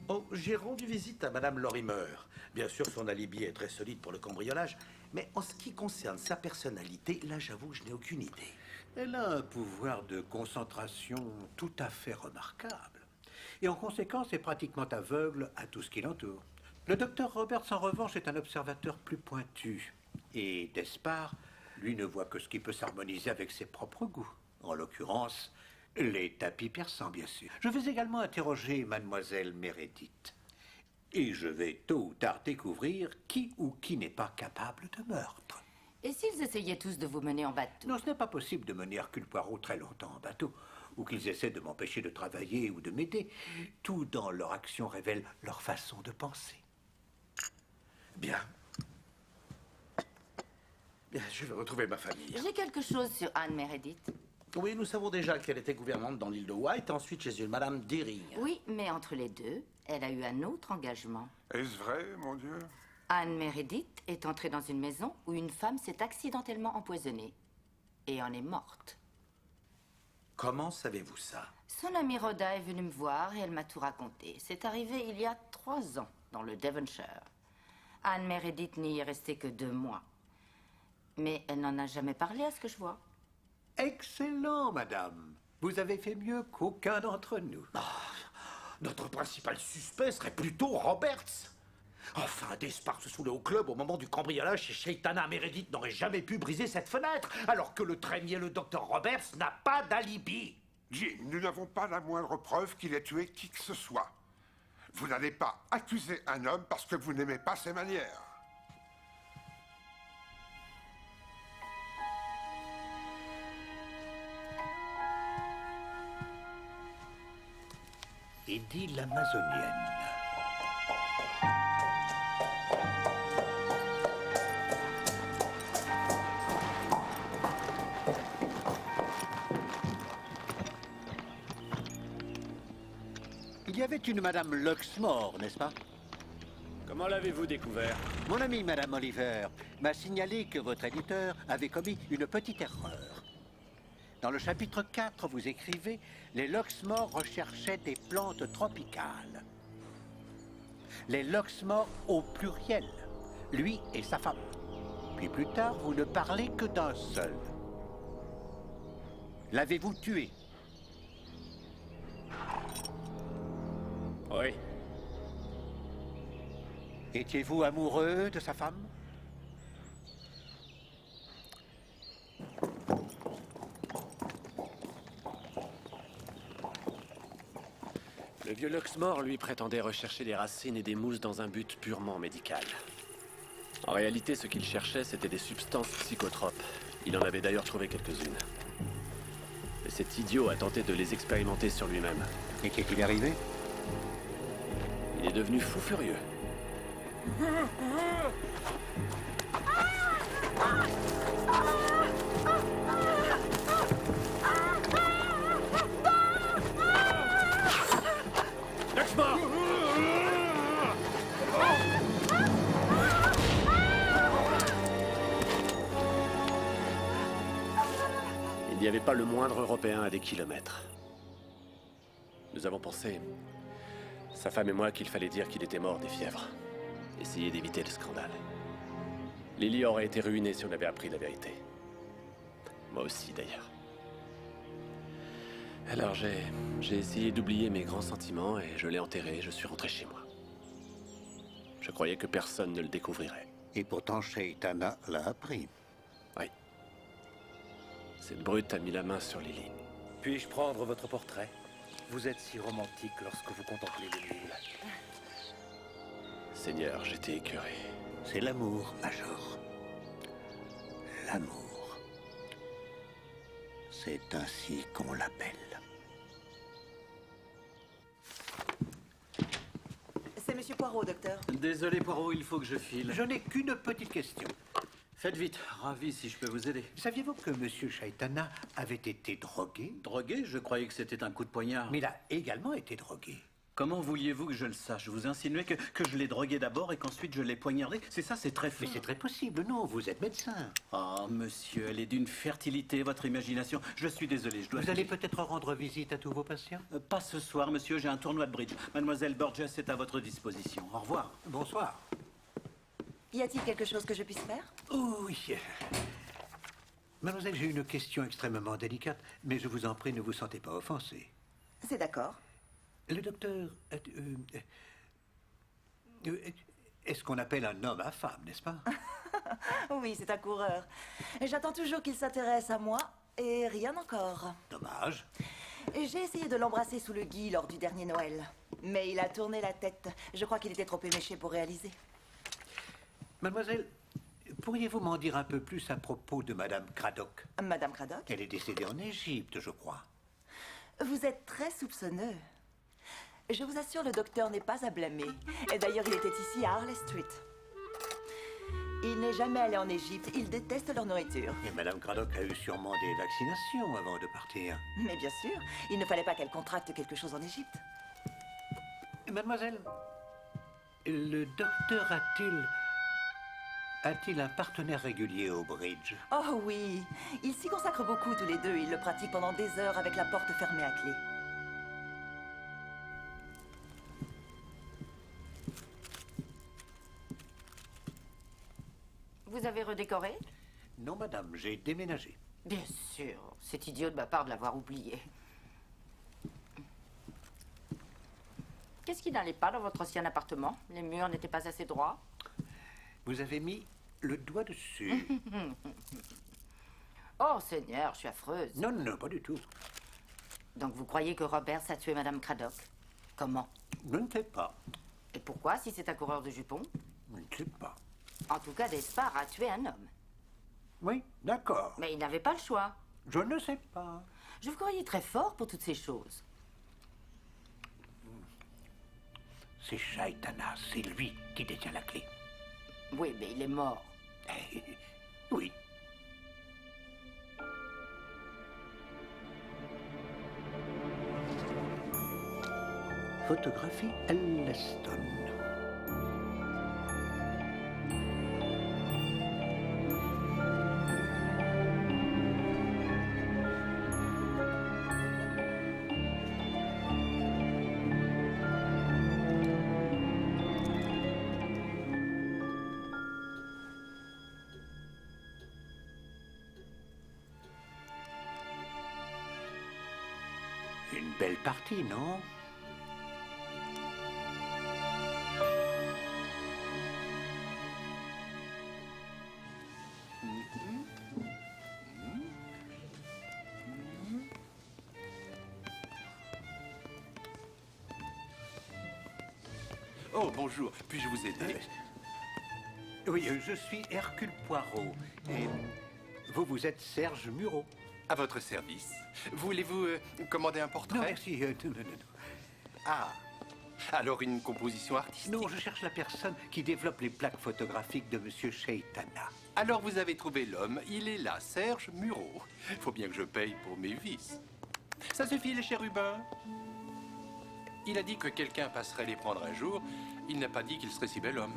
Oh, j'ai rendu visite à Madame Lorimer. Bien sûr, son alibi est très solide pour le cambriolage, mais en ce qui concerne sa personnalité, là, j'avoue, je n'ai aucune idée. Elle a un pouvoir de concentration tout à fait remarquable. Et en conséquence, est pratiquement aveugle à tout ce qui l'entoure. Le docteur Roberts, en revanche, est un observateur plus pointu. Et Despard, lui, ne voit que ce qui peut s'harmoniser avec ses propres goûts. En l'occurrence, les tapis persans, bien sûr. Je vais également interroger mademoiselle Meredith. Et je vais tôt ou tard découvrir qui ou qui n'est pas capable de meurtre. Et s'ils essayaient tous de vous mener en bateau? Non, ce n'est pas possible de mener Hercule Poirot très longtemps en bateau, ou qu'ils essaient de m'empêcher de travailler ou de m'aider. Tout dans leur action révèle leur façon de penser. Bien. Bien, je vais retrouver ma famille. J'ai quelque chose sur Anne Meredith. Oui, nous savons déjà qu'elle était gouvernante dans l'île de White, ensuite chez une Madame Deering. Oui, mais entre les deux, elle a eu un autre engagement. Est-ce vrai, mon Dieu? Anne Meredith est entrée dans une maison où une femme s'est accidentellement empoisonnée et en est morte. Comment savez-vous ça? Son amie Rhoda est venue me voir et elle m'a tout raconté. C'est arrivé il y a 3 ans, dans le Devonshire. Anne Meredith n'y est restée que 2 mois. Mais elle n'en a jamais parlé à ce que je vois. Excellent, madame. Vous avez fait mieux qu'aucun d'entre nous. Notre principal suspect serait plutôt Roberts. Enfin, Despard se saoulait au club au moment du cambriolage et Shaitana Meredith n'aurait jamais pu briser cette fenêtre, alors que le trémier, le docteur Roberts, n'a pas d'alibi. Jim, nous n'avons pas la moindre preuve qu'il ait tué qui que ce soit. Vous n'allez pas accuser un homme parce que vous n'aimez pas ses manières. Idylle amazonienne. Il y avait une Madame Luxmore, n'est-ce pas? Comment l'avez-vous découvert? Mon ami Madame Oliver m'a signalé que votre éditeur avait commis une petite erreur. Dans le chapitre 4, vous écrivez « Les Luxmore recherchaient des plantes tropicales ». Les Luxmore au pluriel, lui et sa femme. Puis plus tard, vous ne parlez que d'un seul. L'avez-vous tué? Oui. Étiez-vous amoureux de sa femme? Le vieux Luxmore, lui, prétendait rechercher des racines et des mousses dans un but purement médical. En réalité, ce qu'il cherchait, c'était des substances psychotropes. Il en avait d'ailleurs trouvé quelques-unes. Et cet idiot a tenté de les expérimenter sur lui-même. Et qu'est-il arrivé? Il est devenu fou furieux. Luxmore! Il n'y avait pas le moindre Européen à des kilomètres. Nous avons pensé, sa femme et moi, qu'il fallait dire qu'il était mort des fièvres. Essayer d'éviter le scandale. Lily aurait été ruinée si on avait appris la vérité. Moi aussi, d'ailleurs. Alors j'ai essayé d'oublier mes grands sentiments et je l'ai enterré et je suis rentré chez moi. Je croyais que personne ne le découvrirait. Et pourtant, Shaitana l'a appris. Oui. Cette brute a mis la main sur Lily. Puis-je prendre votre portrait? Vous êtes si romantique lorsque vous contemplez le Nil. Seigneur, j'étais écœuré. C'est l'amour, Major. L'amour. C'est ainsi qu'on l'appelle. C'est Monsieur Poirot, docteur. Désolé, Poirot, il faut que je file. Je n'ai qu'une petite question. Faites vite, ravi si je peux vous aider. Saviez-vous que Monsieur Shaitana avait été drogué? Drogué? Je croyais que c'était un coup de poignard. Mais il a également été drogué. Comment vouliez-vous que je le sache? Vous insinuez que je l'ai drogué d'abord et qu'ensuite je l'ai poignardé? C'est ça, c'est très fin. Mais c'est très possible, non, vous êtes médecin. Oh, monsieur, elle est d'une fertilité, votre imagination. Je suis désolé, je dois... Vous allez peut-être rendre visite à tous vos patients? Pas ce soir, monsieur, j'ai un tournoi de bridge. Mademoiselle Burgess est à votre disposition. Au revoir. Bonsoir. Y a-t-il quelque chose que je puisse faire? Oh, oui. Mademoiselle, j'ai une question extrêmement délicate, mais je vous en prie, ne vous sentez pas offensée. C'est d'accord. Le docteur... est ce qu'on appelle un homme à femme, n'est-ce pas? Oui, c'est un coureur. J'attends toujours qu'il s'intéresse à moi, et rien encore. Dommage. J'ai essayé de l'embrasser sous le gui lors du dernier Noël. Mais il a tourné la tête. Je crois qu'il était trop éméché pour réaliser. Mademoiselle, pourriez-vous m'en dire un peu plus à propos de Madame Craddock? Madame Craddock? Elle est décédée en Égypte, je crois. Vous êtes très soupçonneux. Je vous assure, le docteur n'est pas à blâmer. Et d'ailleurs, il était ici à Harley Street. Il n'est jamais allé en Égypte. Il déteste leur nourriture. Et Madame Craddock a eu sûrement des vaccinations avant de partir. Mais bien sûr, il ne fallait pas qu'elle contracte quelque chose en Égypte. Mademoiselle, le docteur a-t-il un partenaire régulier au bridge? Oh oui, ils s'y consacrent beaucoup tous les deux. Ils le pratiquent pendant des heures avec la porte fermée à clé. Vous avez redécoré? Non, madame, j'ai déménagé. Bien sûr, c'est idiot de ma part de l'avoir oublié. Qu'est-ce qui n'allait pas dans votre ancien appartement? Les murs n'étaient pas assez droits? Vous avez mis le doigt dessus. Oh, Seigneur, je suis affreuse. Non, non, pas du tout. Donc vous croyez que Roberts a tué Madame Craddock? Comment? Je ne sais pas. Et pourquoi, si c'est un coureur de jupons? Je ne sais pas. En tout cas, Despard a tué un homme. Oui, d'accord. Mais il n'avait pas le choix. Je ne sais pas. Je vous croyais très fort pour toutes ces choses. C'est Shaitana, c'est lui qui détient la clé. Oui, mais il est mort. Oui. Photographie Ellaston. Une belle partie, non? Oh, bonjour. Puis-je vous aider? Oui, je suis Hercule Poirot. Et vous êtes Serge Murot. À votre service. Voulez-vous commander un portrait? Non, merci. Non. Ah, alors une composition artistique? Non, je cherche la personne qui développe les plaques photographiques de Monsieur Chaitana. Alors vous avez trouvé l'homme. Il est là, Serge Murot. Faut bien que je paye pour mes vices. Ça suffit, les chérubins? Il a dit que quelqu'un passerait les prendre un jour. Il n'a pas dit qu'il serait si bel homme.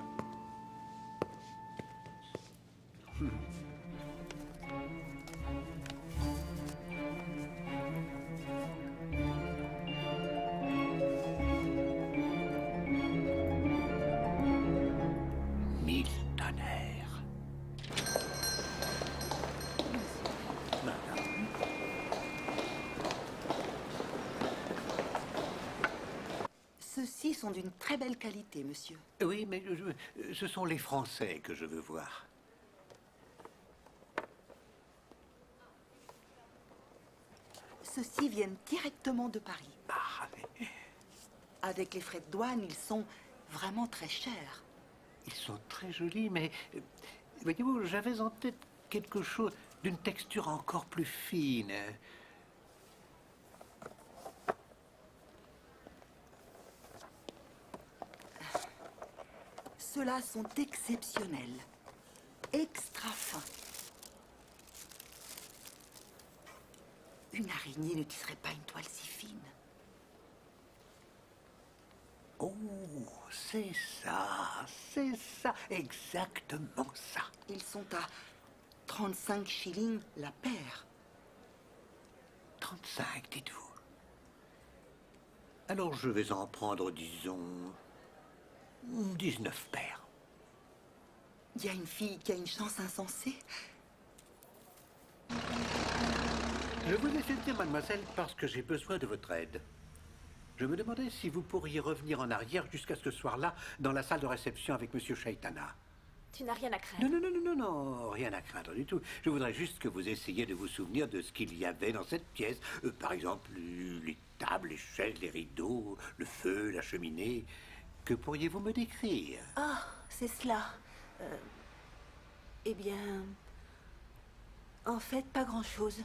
Mille tonnerres. Ceux-ci sont d'une très belle qualité, monsieur. Oui, mais ce sont les Français que je veux voir. Ceux-ci viennent directement de Paris. Ah, Avec les frais de douane, ils sont vraiment très chers. ils sont très jolis, mais voyez-vous, j'avais en tête quelque chose d'une texture encore plus fine. Ceux-là sont exceptionnels. Extra fins. Une araignée ne tisserait pas une toile si fine. Oh, c'est ça, exactement ça. Ils sont à 35 shillings la paire. 35, dites-vous. Alors je vais en prendre, disons, 19 paires. Il y a une fille qui a une chance insensée. Je vous ai fait venir, mademoiselle, parce que j'ai besoin de votre aide. Je me demandais si vous pourriez revenir en arrière jusqu'à ce soir-là dans la salle de réception avec Monsieur Chaitana. Tu n'as rien à craindre. Non, rien à craindre du tout. Je voudrais juste que vous essayiez de vous souvenir de ce qu'il y avait dans cette pièce. Par exemple, les tables, les chaises, les rideaux, le feu, la cheminée. Que pourriez-vous me décrire? Ah, c'est cela. Eh bien... En fait, pas grand-chose.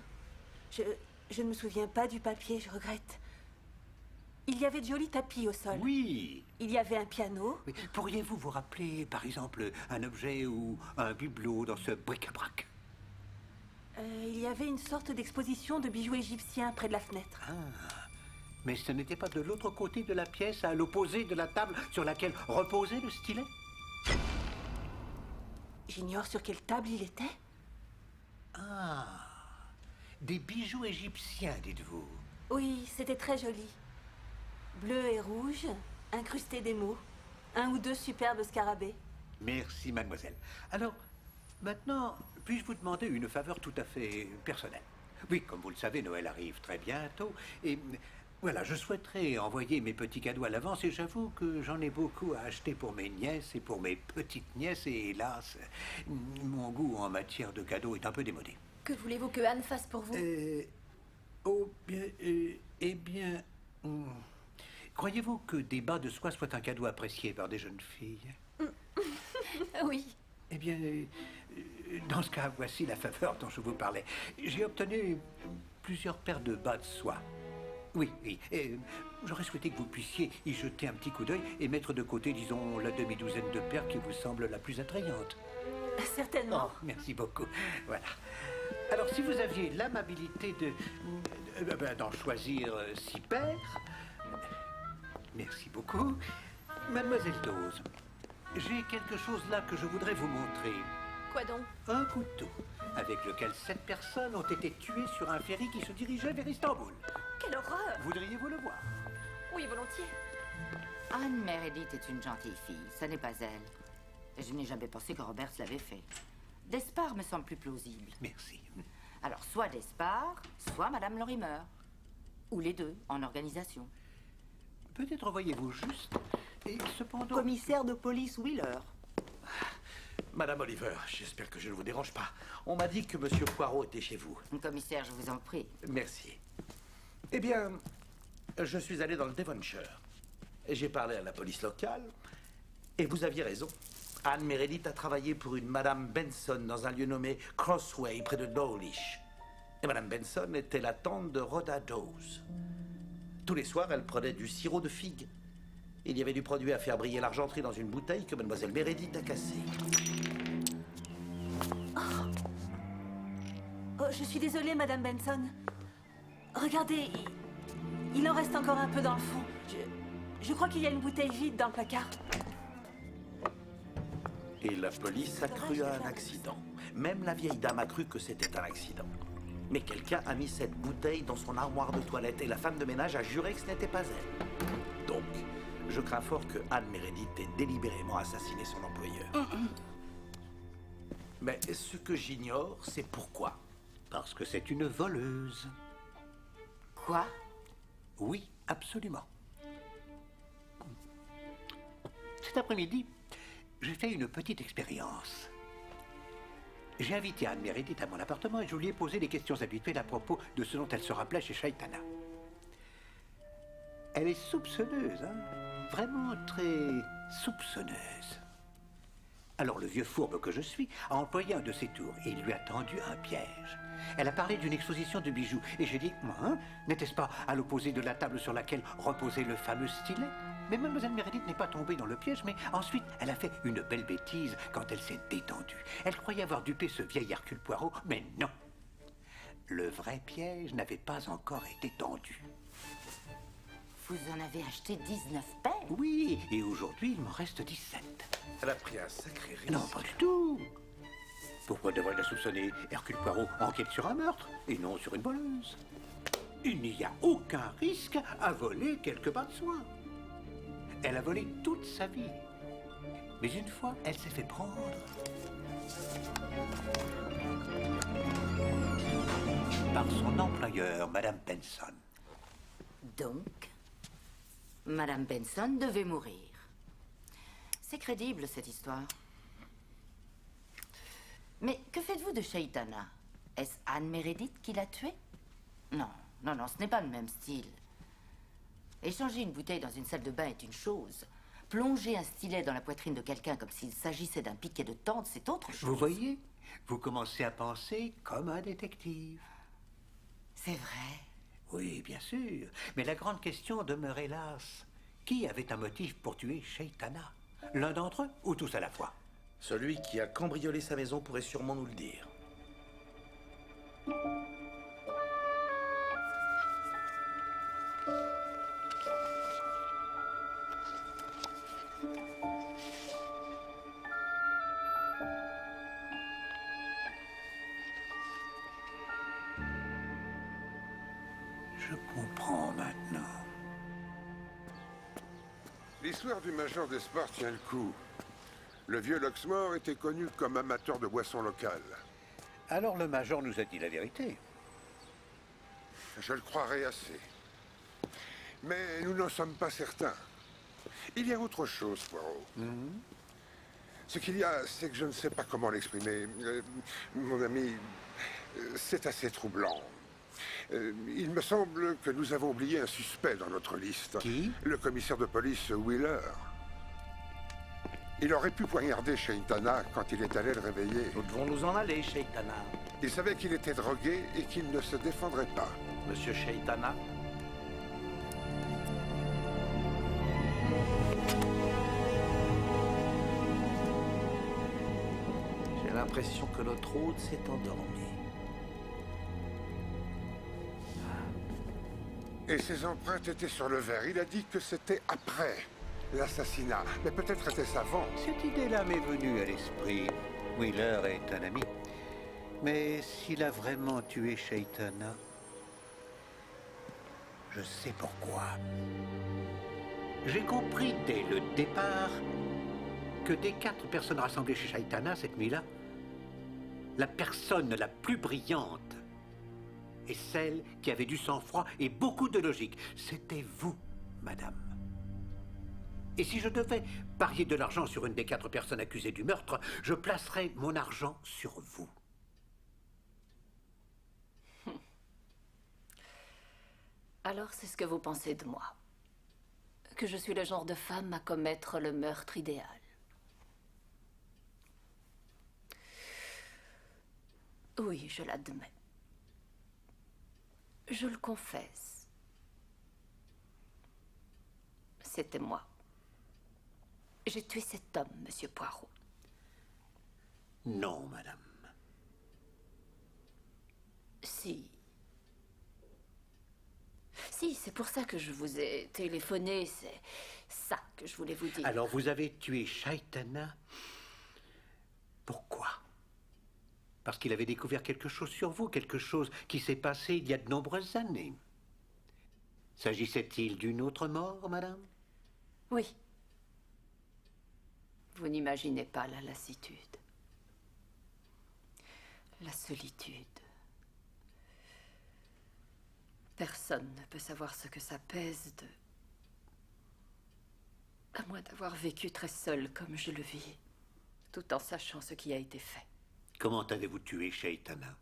Je ne me souviens pas du papier, je regrette. Il y avait de jolis tapis au sol. Oui. Il y avait un piano. Oui. Pourriez-vous vous rappeler, par exemple, un objet ou un bibelot dans ce bric-à-brac? Il y avait une sorte d'exposition de bijoux égyptiens près de la fenêtre. Ah. Mais ce n'était pas de l'autre côté de la pièce, à l'opposé de la table sur laquelle reposait le stylet? J'ignore sur quelle table il était. Ah. Des bijoux égyptiens, dites-vous? Oui, c'était très joli. Bleu et rouge, incrustés d'émaux. Un ou deux superbes scarabées. Merci, mademoiselle. Alors, maintenant, puis-je vous demander une faveur tout à fait personnelle? Oui, comme vous le savez, Noël arrive très bientôt. Et voilà, je souhaiterais envoyer mes petits cadeaux à l'avance. Et j'avoue que j'en ai beaucoup à acheter pour mes nièces et pour mes petites-nièces. Et hélas, mon goût en matière de cadeaux est un peu démodé. Que voulez-vous que Anne fasse pour vous? Oh, bien, eh bien... croyez-vous que des bas de soie soient un cadeau apprécié par des jeunes filles? Oui. Eh bien, dans ce cas, voici la faveur dont je vous parlais. J'ai obtenu plusieurs paires de bas de soie. Oui. Et j'aurais souhaité que vous puissiez y jeter un petit coup d'œil et mettre de côté, disons, la demi-douzaine de paires qui vous semble la plus attrayante. Certainement. Oh, merci beaucoup. Voilà. Alors, si vous aviez l'amabilité d'en choisir 6 paires... Merci beaucoup. Mademoiselle Dawes, j'ai quelque chose là que je voudrais vous montrer. Quoi donc? Un couteau, avec lequel 7 personnes ont été tuées sur un ferry qui se dirigeait vers Istanbul. Quelle horreur! Voudriez-vous le voir? Oui, volontiers. Anne Meredith est une gentille fille, ce n'est pas elle. Je n'ai jamais pensé que Roberts l'avait fait. Despard me semble plus plausible. Merci. Alors, soit Despard, soit Madame Lorimer. Ou les deux, en organisation. Peut-être voyez-vous juste, et cependant... Commissaire de police Wheeler. Madame Oliver, j'espère que je ne vous dérange pas. On m'a dit que Monsieur Poirot était chez vous. Commissaire, je vous en prie. Merci. Eh bien, je suis allé dans le Devonshire. Et j'ai parlé à la police locale. Et vous aviez raison. Anne Meredith a travaillé pour une Madame Benson dans un lieu nommé Crossway, près de Dawlish. Et Madame Benson était la tante de Rhoda Dawes. Tous les soirs, elle prenait du sirop de figue. Il y avait du produit à faire briller l'argenterie dans une bouteille que Mademoiselle Meredith a cassée. Oh, je suis désolée, Madame Benson. Regardez, il en reste encore un peu dans le fond. Je crois qu'il y a une bouteille vide dans le placard. Et la police a cru à un accident. Même la vieille dame a cru que c'était un accident. Mais quelqu'un a mis cette bouteille dans son armoire de toilette et la femme de ménage a juré que ce n'était pas elle. Donc, je crains fort que Anne Meredith ait délibérément assassiné son employeur. Mais ce que j'ignore, c'est pourquoi. Parce que c'est une voleuse. Quoi? Oui, absolument. Cet après-midi, j'ai fait une petite expérience. J'ai invité Anne Meredith à mon appartement et je lui ai posé des questions habituelles à propos de ce dont elle se rappelait chez Shaitana. Elle est soupçonneuse, hein? Vraiment très soupçonneuse. Alors le vieux fourbe que je suis a employé un de ses tours et il lui a tendu un piège. Elle a parlé d'une exposition de bijoux et j'ai dit, hein, n'était-ce pas à l'opposé de la table sur laquelle reposait le fameux stylet? Mais Mademoiselle Meredith n'est pas tombée dans le piège, mais ensuite elle a fait une belle bêtise quand elle s'est détendue. Elle croyait avoir dupé ce vieil Hercule Poirot, mais non. Le vrai piège n'avait pas encore été tendu. Vous en avez acheté 19 paires? Oui, et aujourd'hui il m'en reste 17. Elle a pris un sacré risque. Non, pas du tout. Pourquoi devrais-je la soupçonner? Hercule Poirot enquête sur un meurtre et non sur une voleuse. Il n'y a aucun risque à voler quelques bas de soie. Elle a volé toute sa vie. Mais une fois, elle s'est fait prendre. Par son employeur, Madame Benson. Donc, Madame Benson devait mourir. C'est crédible, cette histoire. Mais que faites-vous de Shaitana? Est-ce Anne Meredith qui l'a tuée? Non, non, non, ce n'est pas le même style. Échanger une bouteille dans une salle de bain est une chose. Plonger un stylet dans la poitrine de quelqu'un comme s'il s'agissait d'un piquet de tente, c'est autre chose. Vous voyez, vous commencez à penser comme un détective. C'est vrai? Oui, bien sûr. Mais la grande question demeure hélas. Qui avait un motif pour tuer Shaitana? L'un d'entre eux ou tous à la fois? Celui qui a cambriolé sa maison pourrait sûrement nous le dire. Je comprends maintenant. L'histoire du major Despard tient le coup. Le vieux Luxmore était connu comme amateur de boissons locales. Alors le major nous a dit la vérité. Je le croirais assez. Mais nous n'en sommes pas certains. Il y a autre chose, Poirot. Ce qu'il y a, c'est que je ne sais pas comment l'exprimer. Mon ami, c'est assez troublant. Il me semble que nous avons oublié un suspect dans notre liste. Qui? Le commissaire de police Wheeler. Il aurait pu poignarder Shaitana quand il est allé le réveiller. Nous devons nous en aller, Shaitana. Il savait qu'il était drogué et qu'il ne se défendrait pas. Monsieur Shaitana? J'ai l'impression que notre hôte s'est endormi. Et ses empreintes étaient sur le verre. Il a dit que c'était après l'assassinat. Mais peut-être était-ce avant. Cette idée-là m'est venue à l'esprit. Wheeler est un ami. Mais s'il a vraiment tué Shaitana, je sais pourquoi. J'ai compris dès le départ que des 4 personnes rassemblées chez Shaitana cette nuit-là, la personne la plus brillante et celle qui avait du sang-froid et beaucoup de logique, c'était vous, madame. Et si je devais parier de l'argent sur une des 4 personnes accusées du meurtre, je placerais mon argent sur vous. Alors c'est ce que vous pensez de moi? Que je suis le genre de femme à commettre le meurtre idéal? Oui, je l'admets. Je le confesse. C'était moi. J'ai tué cet homme, Monsieur Poirot. Non, madame. Si. Si, c'est pour ça que je vous ai téléphoné. C'est ça que je voulais vous dire. Alors, vous avez tué Shaitana. Pourquoi? Parce qu'il avait découvert quelque chose sur vous, quelque chose qui s'est passé il y a de nombreuses années. S'agissait-il d'une autre mort, madame? Oui. Vous n'imaginez pas la lassitude. La solitude. Personne ne peut savoir ce que ça pèse de... À moins d'avoir vécu très seul comme je le vis, tout en sachant ce qui a été fait. Comment avez-vous tué Shaitana?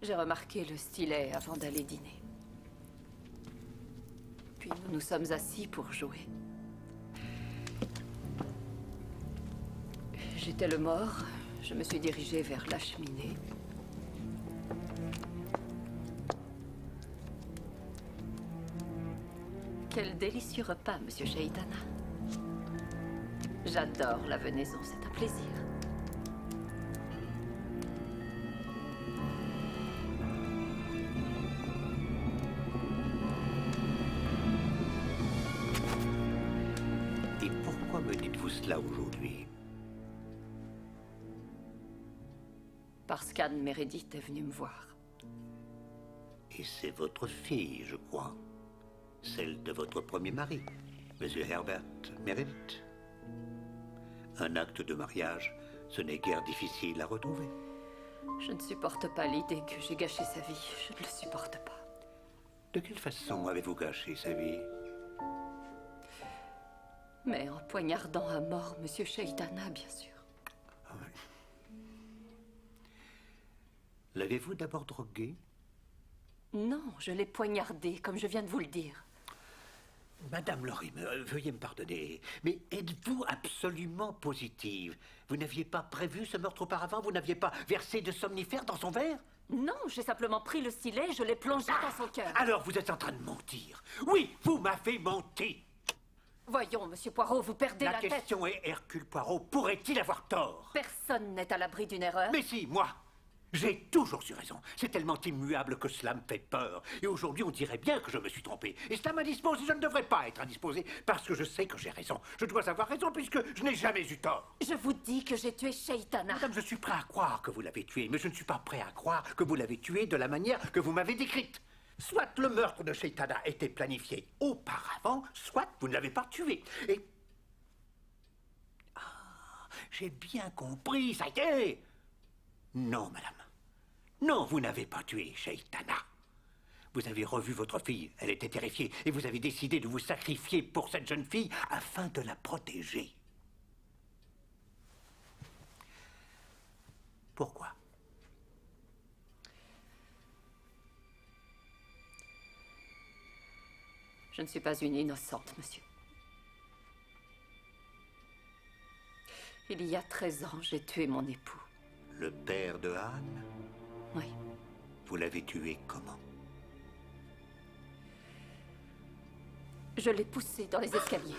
J'ai remarqué le stylet avant d'aller dîner. Puis nous nous sommes assis pour jouer. J'étais le mort. Je me suis dirigée vers la cheminée. Quel délicieux repas, Monsieur Shaitana. J'adore la venaison, c'est un plaisir. Et pourquoi me dites-vous cela aujourd'hui? Parce qu'Anne Meredith est venue me voir. Et c'est votre fille, je crois. Celle de votre premier mari, Monsieur Herbert Meredith. Un acte de mariage, ce n'est guère difficile à retrouver. Je ne supporte pas l'idée que j'ai gâché sa vie. Je ne le supporte pas. De quelle façon avez-vous gâché sa vie? Mais en poignardant à mort Monsieur Shaitana, bien sûr. Ah oui. L'avez-vous d'abord drogué? Non, je l'ai poignardé, comme je viens de vous le dire. Madame Lorimer, veuillez me pardonner, mais êtes-vous absolument positive? Vous n'aviez pas prévu ce meurtre auparavant? Vous n'aviez pas versé de somnifère dans son verre? Non, j'ai simplement pris le stylet et je l'ai plongé dans son cœur. Alors vous êtes en train de mentir. Oui, vous m'avez menti. Voyons, Monsieur Poirot, vous perdez la tête. La question est, Hercule Poirot pourrait-il avoir tort? Personne n'est à l'abri d'une erreur. Mais si, moi. J'ai toujours eu raison. C'est tellement immuable que cela me fait peur. Et aujourd'hui, on dirait bien que je me suis trompé. Et cela m'indispose et je ne devrais pas être indisposé parce que je sais que j'ai raison. Je dois avoir raison puisque je n'ai jamais eu tort. Je vous dis que j'ai tué Shaitana. Madame, je suis prêt à croire que vous l'avez tué, mais je ne suis pas prêt à croire que vous l'avez tué de la manière que vous m'avez décrite. Soit le meurtre de Shaitana était planifié auparavant, soit vous ne l'avez pas tué. Et... Ah, j'ai bien compris, ça y est. Non, madame. Non, vous n'avez pas tué Shaitana. Vous avez revu votre fille, elle était terrifiée, et vous avez décidé de vous sacrifier pour cette jeune fille afin de la protéger. Pourquoi? Je ne suis pas une innocente, monsieur. Il y a 13 ans, j'ai tué mon époux. Le père de Anne? Oui. Vous l'avez tué comment? Je l'ai poussé dans les escaliers.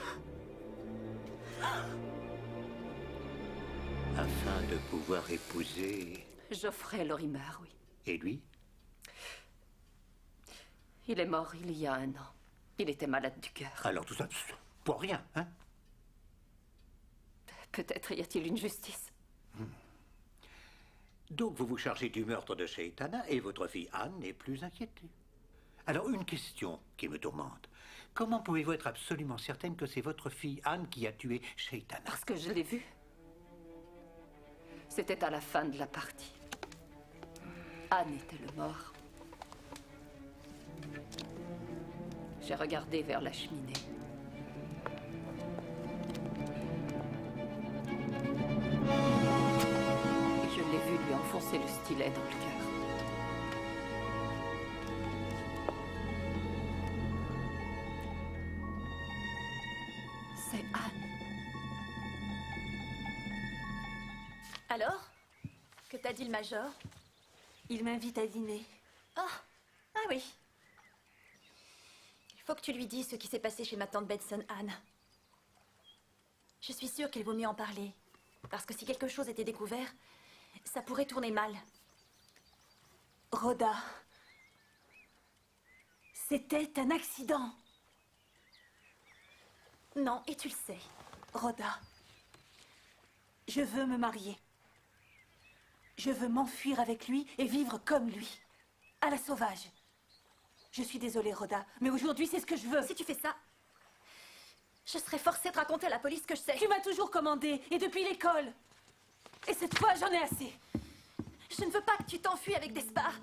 Afin de pouvoir épouser... Geoffrey Lorimer, oui. Et lui? Il est mort il y a 1 an. Il était malade du cœur. Alors tout ça, pour rien, hein? Peut-être y a-t-il une justice. Donc vous vous chargez du meurtre de Shaitana et votre fille Anne n'est plus inquiétée. Alors une question qui me tourmente. Comment pouvez-vous être absolument certaine que c'est votre fille Anne qui a tué Shaitana? Parce que je l'ai vue. C'était à la fin de la partie. Anne était le mort. J'ai regardé vers la cheminée. Et je l'ai vu lui enfoncer le stylet dans le cœur. C'est Anne. Alors? t'a dit le major? Il m'invite à dîner. Oh, ah oui. Il faut que tu lui dises ce qui s'est passé chez ma tante Benson, Anne. Je suis sûre qu'il vaut mieux en parler. Parce que si quelque chose était découvert, ça pourrait tourner mal. Rhoda, c'était un accident. Non, et tu le sais. Rhoda, je veux me marier. Je veux m'enfuir avec lui et vivre comme lui, à la sauvage. Je suis désolée, Rhoda, mais aujourd'hui, c'est ce que je veux. Si tu fais ça, je serai forcée de raconter à la police que je sais. Tu m'as toujours commandé, et depuis l'école. Et cette fois, j'en ai assez. Je ne veux pas que tu t'enfuis avec Despard.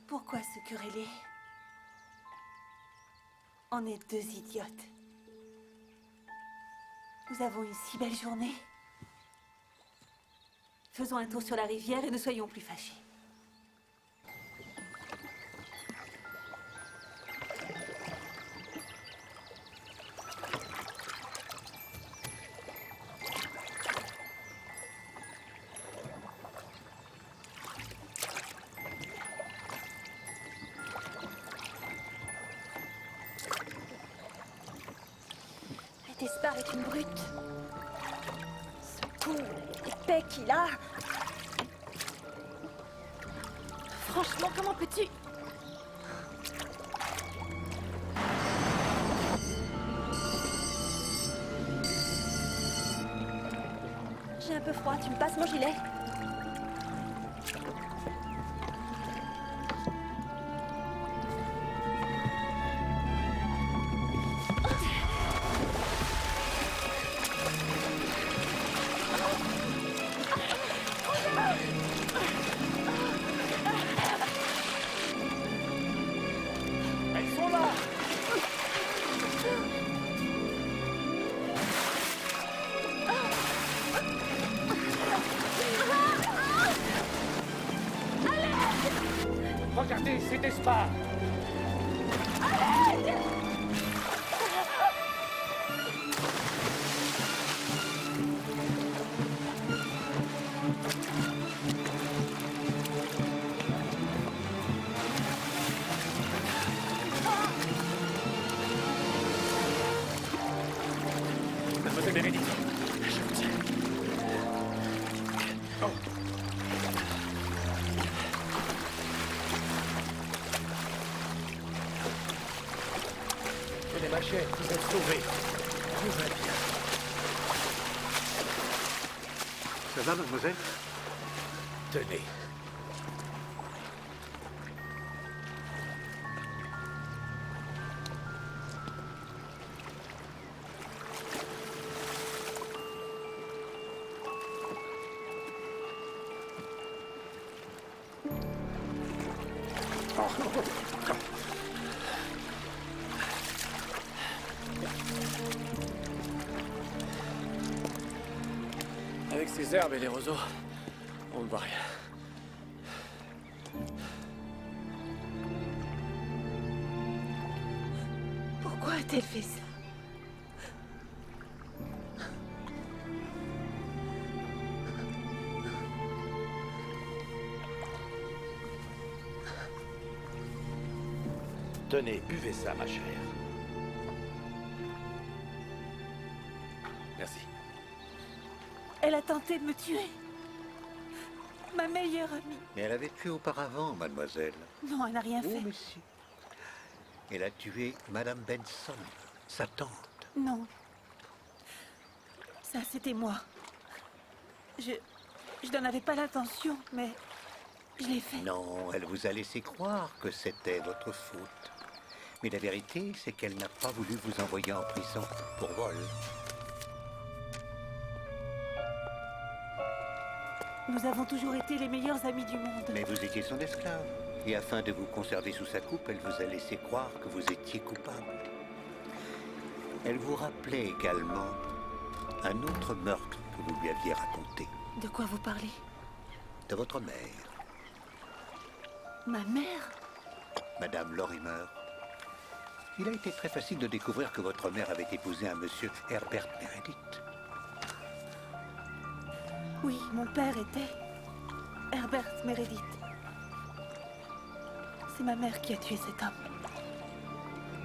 Pourquoi se quereller? On est deux idiotes. Nous avons une si belle journée. Faisons un tour sur la rivière et ne soyons plus fâchés. Despard est une brute. Ce cou épais qu'il a. Franchement, comment peux-tu... J'ai un peu froid, tu me passes mon gilet? Regardez, c'est Despard. Mademoiselle Bérénice, je vous tiens. Oh. Tenez ma chère, vous êtes sauvée. Tout va bien. Ça va, mademoiselle? Tenez. Avec ces herbes et les roseaux, on ne voit rien. Pourquoi a-t-elle fait ça? Tenez, buvez ça, ma chère. Merci. Elle a tenté de me tuer. Ma meilleure amie. Mais elle avait tué auparavant, mademoiselle. Non, elle n'a rien fait. Oh, mais si. Elle a tué Madame Benson, sa tante. Non. Ça, c'était moi. Je n'en avais pas l'intention, mais je l'ai fait. Non, elle vous a laissé croire que c'était votre faute. Mais la vérité, c'est qu'elle n'a pas voulu vous envoyer en prison pour vol. Nous avons toujours été les meilleurs amis du monde. Mais vous étiez son esclave. Et afin de vous conserver sous sa coupe, elle vous a laissé croire que vous étiez coupable. Elle vous rappelait également un autre meurtre que vous lui aviez raconté. De quoi vous parlez? De votre mère, Ma mère? Madame Lorimer. Il a été très facile de découvrir que votre mère avait épousé un monsieur Herbert Meredith. Oui, mon père était Herbert Meredith. C'est ma mère qui a tué cet homme.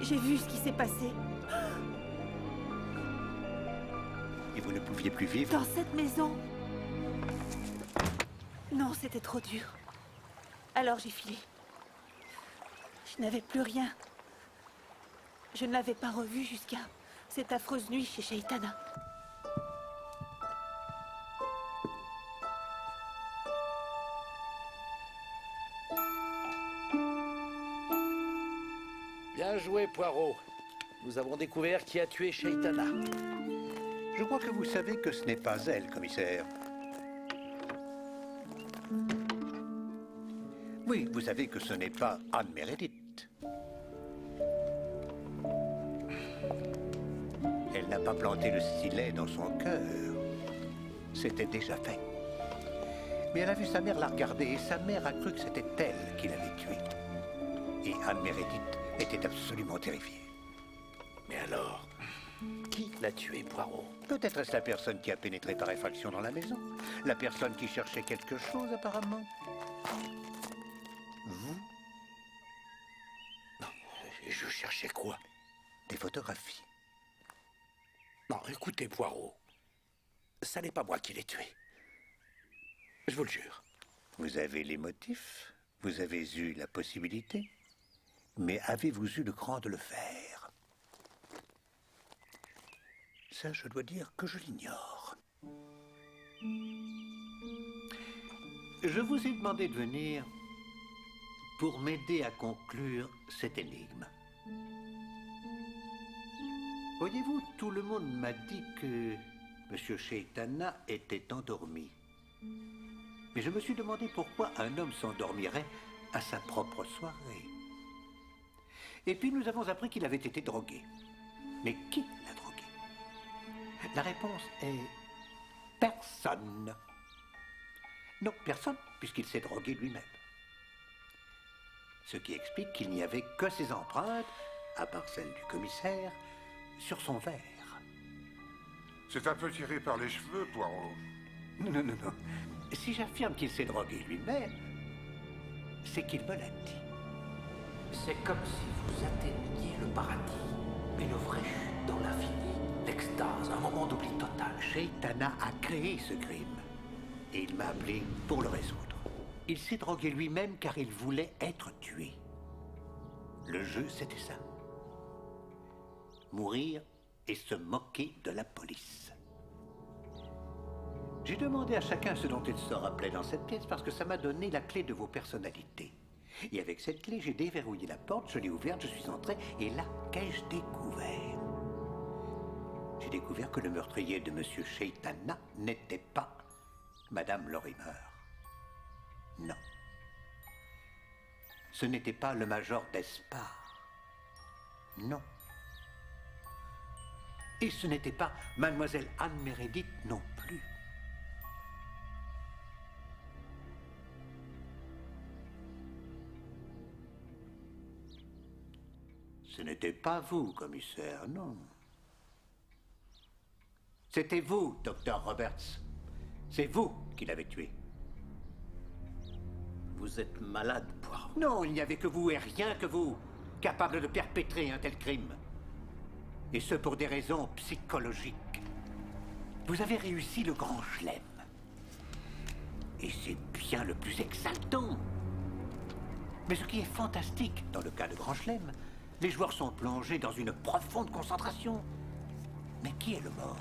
J'ai vu ce qui s'est passé. Et vous ne pouviez plus vivre? Dans cette maison. Non, c'était trop dur. Alors j'ai filé. Je n'avais plus rien. Je ne l'avais pas revu jusqu'à cette affreuse nuit chez Shaitana. Bien joué, Poirot. Nous avons découvert qui a tué Shaitana. Je crois que vous savez que ce n'est pas elle, commissaire. Oui, vous savez que ce n'est pas Anne Meredith. Elle n'a pas planté le stylet dans son cœur. C'était déjà fait. Mais elle a vu sa mère la regarder et sa mère a cru que c'était elle qui l'avait tuée. Et Anne Meredith était absolument terrifiée. Mais alors, qui l'a tué, Poirot? Peut-être est-ce la personne qui a pénétré par effraction dans la maison. La personne qui cherchait quelque chose, apparemment. Vous? Non, je cherchais quoi? Des photographies. Non, écoutez, Poirot. Ça n'est pas moi qui l'ai tué. Je vous le jure. Vous avez les motifs, vous avez eu la possibilité, mais avez-vous eu le cran de le faire? Ça, je dois dire que je l'ignore. Je vous ai demandé de venir pour m'aider à conclure cette énigme. Voyez-vous, tout le monde m'a dit que M. Shaitana était endormi. Mais je me suis demandé pourquoi un homme s'endormirait à sa propre soirée. Et puis nous avons appris qu'il avait été drogué. Mais qui l'a drogué? La réponse est personne. Non, personne, puisqu'il s'est drogué lui-même. Ce qui explique qu'il n'y avait que ses empreintes, à part celle du commissaire, sur son verre. C'est un peu tiré par les cheveux, Poirot. Non, non, non, non. Si j'affirme qu'il s'est drogué lui-même, c'est qu'il me l'a dit. C'est comme si vous atteigniez le paradis, une vraie chute dans l'infini, l'extase, un moment d'oubli total. Shaitana a créé ce crime. Et il m'a appelé pour le résoudre. Il s'est drogué lui-même car il voulait être tué. Le jeu, c'était ça. Mourir et se moquer de la police. J'ai demandé à chacun ce dont il se rappelait dans cette pièce parce que ça m'a donné la clé de vos personnalités. Et avec cette clé, j'ai déverrouillé la porte, je l'ai ouverte, je suis entré, et là, qu'ai-je découvert? J'ai découvert que le meurtrier de M. Shaitana n'était pas Madame Lorimer. Non. Ce n'était pas le major d'Espard. Non. Et ce n'était pas Mademoiselle Anne Meredith non plus. Ce n'était pas vous, commissaire, non. C'était vous, docteur Roberts. C'est vous qui l'avez tué. Vous êtes malade, Poirot. Non, il n'y avait que vous et rien que vous, capable de perpétrer un tel crime. Et ce pour des raisons psychologiques. Vous avez réussi le grand chelem. Et c'est bien le plus exaltant. Mais ce qui est fantastique dans le cas de grand chelem, les joueurs sont plongés dans une profonde concentration. Mais qui est le mort?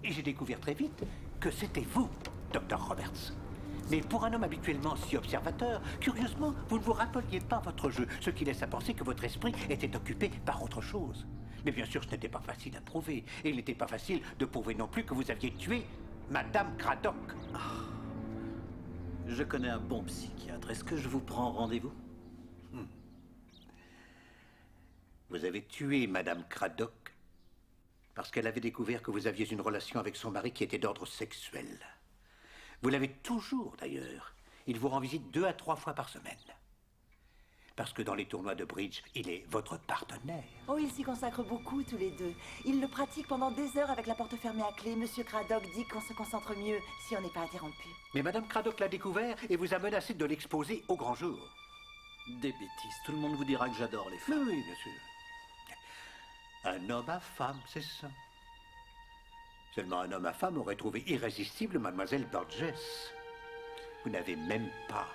Et j'ai découvert très vite que c'était vous, Dr. Roberts. Mais pour un homme habituellement si observateur, curieusement, vous ne vous rappeliez pas votre jeu, ce qui laisse à penser que votre esprit était occupé par autre chose. Mais bien sûr, ce n'était pas facile à prouver. Et il n'était pas facile de prouver non plus que vous aviez tué Madame Craddock. Je connais un bon psychiatre. Est-ce que je vous prends rendez-vous? Vous avez tué Madame Craddock parce qu'elle avait découvert que vous aviez une relation avec son mari qui était d'ordre sexuel. Vous l'avez toujours, d'ailleurs. Il vous rend visite 2 à 3 fois par semaine. parce que dans les tournois de bridge, il est votre partenaire. Oh, ils s'y consacrent beaucoup, tous les deux. Ils le pratiquent pendant des heures avec la porte fermée à clé. Monsieur Craddock dit qu'on se concentre mieux si on n'est pas interrompu. Mais Madame Craddock l'a découvert et vous a menacé de l'exposer au grand jour. Des bêtises. Tout le monde vous dira que j'adore les femmes. Oui, bien sûr. Un homme à femme, c'est ça. Seulement un homme à femme aurait trouvé irrésistible Mademoiselle Burgess. Vous n'avez même pas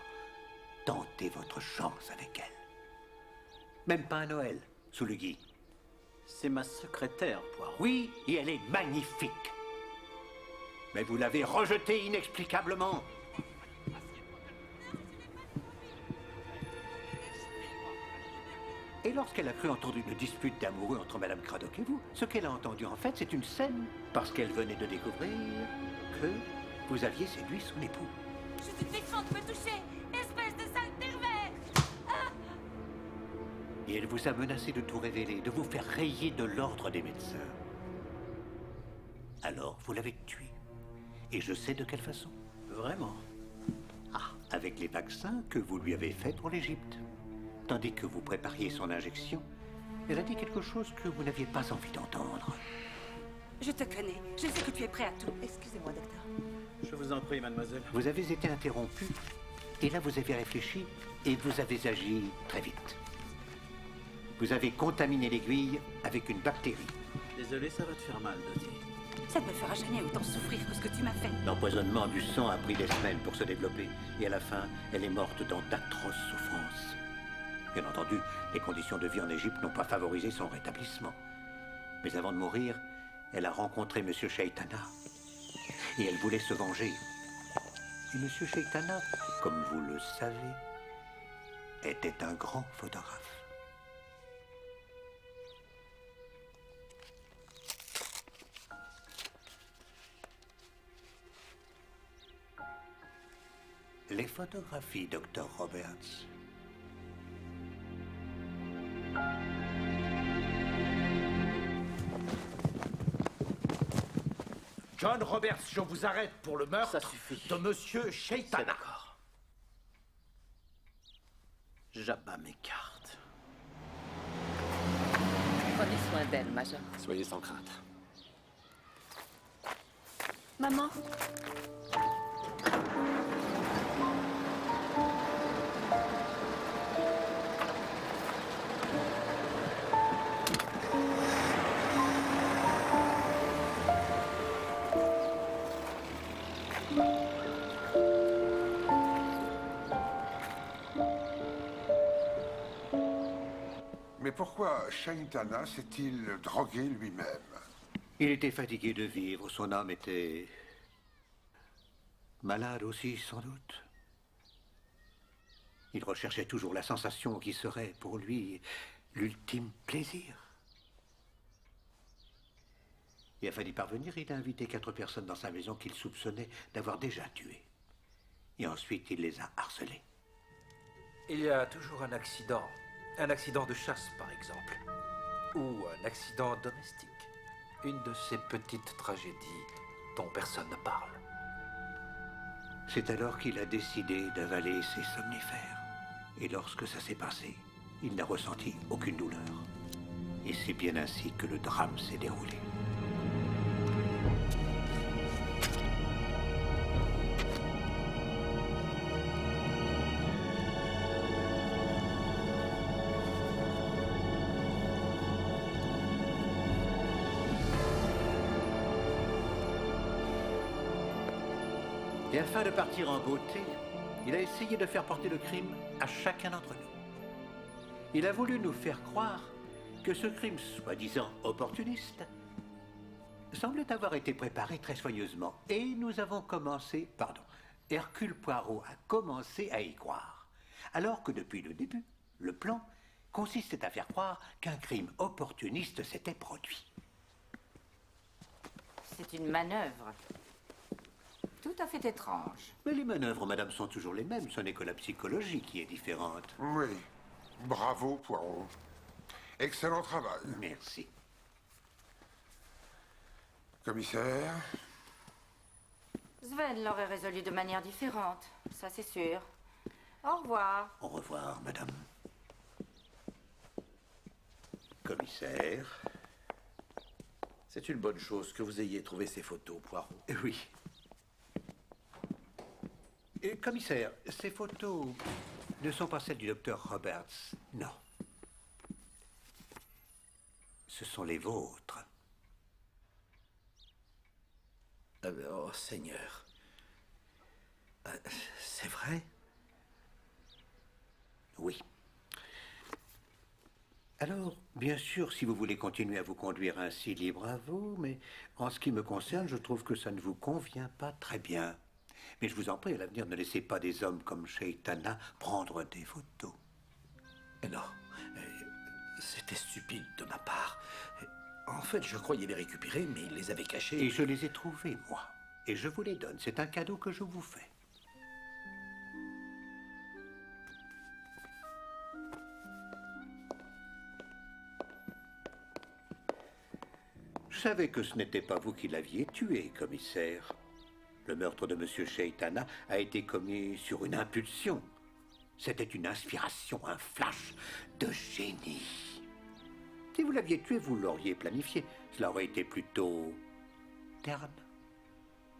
tenté votre chance avec elle. Même pas à Noël, sous le gui. C'est ma secrétaire, Poirot. Oui, et elle est magnifique. Mais vous l'avez rejetée inexplicablement. Et lorsqu'elle a cru entendre une dispute d'amoureux entre Madame Craddock et vous, ce qu'elle a entendu en fait, c'est une scène, parce qu'elle venait de découvrir que vous aviez séduit son époux. Je suis méchante de me toucher, espèce de sale pervers. Et elle vous a menacé de tout révéler, de vous faire rayer de l'ordre des médecins. Alors, vous l'avez tué. Et je sais de quelle façon. Vraiment? Ah, avec les vaccins que vous lui avez faits pour l'Égypte. Tandis que vous prépariez son injection, elle a dit quelque chose que vous n'aviez pas envie d'entendre. Je te connais, je sais que tu es prêt à tout. Excusez-moi, docteur. Je vous en prie, mademoiselle. Vous avez été interrompu, et là vous avez réfléchi, et vous avez agi très vite. Vous avez contaminé l'aiguille avec une bactérie. Désolé, ça va te faire mal, Dottie. Ça ne me fera jamais autant souffrir que ce que tu m'as fait. L'empoisonnement du sang a pris des semaines pour se développer, et à la fin, elle est morte dans d'atroces souffrances. Bien entendu, les conditions de vie en Égypte n'ont pas favorisé son rétablissement. Mais avant de mourir, elle a rencontré M. Shaitana. Et elle voulait se venger. Et M. Shaitana, comme vous le savez, était un grand photographe. Les photographies, Dr. Roberts. John Roberts, je vous arrête pour le meurtre de Monsieur Shaitana. D'accord. J'abats mes cartes. Prenez soin d'elle, Major. Soyez sans crainte. Maman. Mais pourquoi Shaitana s'est-il drogué lui-même? Il était fatigué de vivre, son âme était malade aussi, sans doute. Il recherchait toujours la sensation qui serait pour lui l'ultime plaisir. Et afin d'y parvenir, il a invité 4 personnes dans sa maison qu'il soupçonnait d'avoir déjà tuées. Et ensuite, il les a harcelées. Il y a toujours un accident de chasse par exemple, ou un accident domestique. Une de ces petites tragédies dont personne ne parle. C'est alors qu'il a décidé d'avaler ses somnifères. Et lorsque ça s'est passé, il n'a ressenti aucune douleur. Et c'est bien ainsi que le drame s'est déroulé. Et afin de partir en beauté, il a essayé de faire porter le crime à chacun d'entre nous. Il a voulu nous faire croire que ce crime, soi-disant opportuniste, semblait avoir été préparé très soigneusement. Et nous avons commencé, Hercule Poirot a commencé à y croire. Alors que depuis le début, le plan consistait à faire croire qu'un crime opportuniste s'était produit. C'est une manœuvre. Tout à fait étrange. Mais les manœuvres, madame, sont toujours les mêmes. Ce n'est que la psychologie qui est différente. Oui. Bravo, Poirot. Excellent travail. Merci. Commissaire? Sven l'aurait résolu de manière différente, ça c'est sûr. Au revoir. Au revoir, madame. Commissaire. C'est une bonne chose que vous ayez trouvé ces photos, Poirot. Oui. Commissaire, ces photos ne sont pas celles du docteur Roberts. Non. Ce sont les vôtres. Oh, Seigneur. C'est vrai? Oui. Alors, bien sûr, si vous voulez continuer à vous conduire ainsi, libre à vous, mais en ce qui me concerne, je trouve que ça ne vous convient pas très bien. Mais je vous en prie, à l'avenir, ne laissez pas des hommes comme Shaitana prendre des photos. Non, c'était stupide de ma part. En fait, je croyais les récupérer, mais il les avait cachés. Et je les ai trouvés, moi. Et je vous les donne. C'est un cadeau que je vous fais. Je savais que ce n'était pas vous qui l'aviez tué, commissaire. Le meurtre de M. Shaitana a été commis sur une impulsion. C'était une inspiration, un flash de génie. Si vous l'aviez tué, vous l'auriez planifié. Cela aurait été plutôt terne,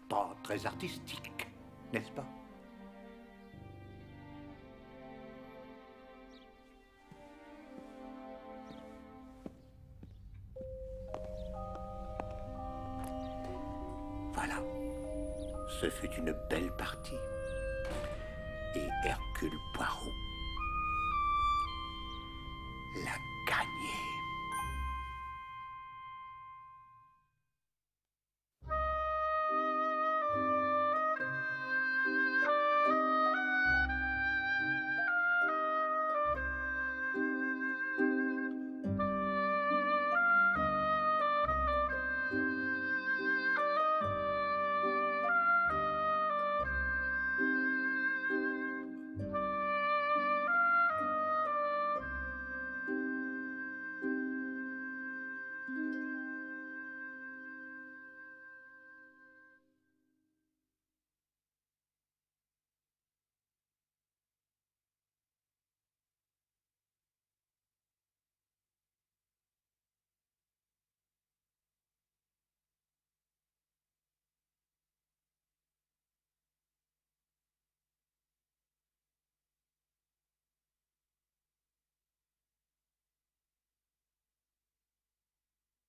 pas très artistique, n'est-ce pas? Voilà. Ce fut une belle partie. Et Hercule Poirot, la